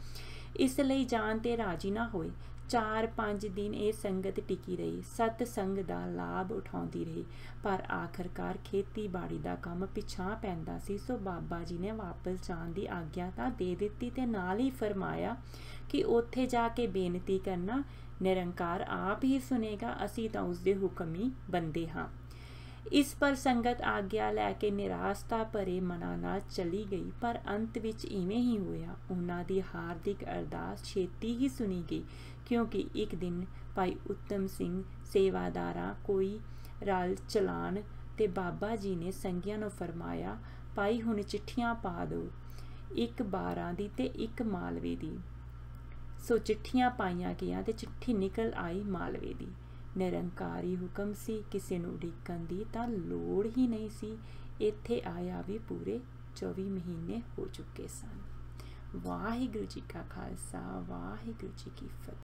इसलिए जान ते राजी ना होए। 4-5 दिन ये संगत टिकी रही। सतसंग दा लाभ उठाउंदी रही। पर आखिरकार खेतीबाड़ी दा काम पिछां पैंदा सी। सो बाबा जी ने वापस जाण दी आग्या तां दे दित्ती ते नाल ही फरमाया कि उत्थे जाके बेनती करना, निरंकार आप ही सुनेगा, असी तां उसदे हुक्म ही बंदे हां। इस पर संगत आग्या लैके निराशता भरे मनां नाल चली गई। पर अंत विच इवें ही होया। उन्हां दी हार्दिक अरदास छेती ही सुनी गई, क्योंकि एक दिन भाई उत्तम सिंह सेवादारा कोई रल चलान ते बाबा जी ने संगियां नूं फरमाया, भाई हुण चिट्ठियां पा दो, एक 12 दी ते एक मालवे दी। सो चिट्ठियां पाईयां गईयां ते चिट्ठी निकल आई मालवे दी। निरंकारी हुक्म सी, किसी नूं उड़ीकण दी तां लोड़ ही नहीं सी। इत्थे आया भी पूरे 24 महीने हो चुके सन। वाहिगुरू जी का खालसा, वाहिगुरू जी की फतेह।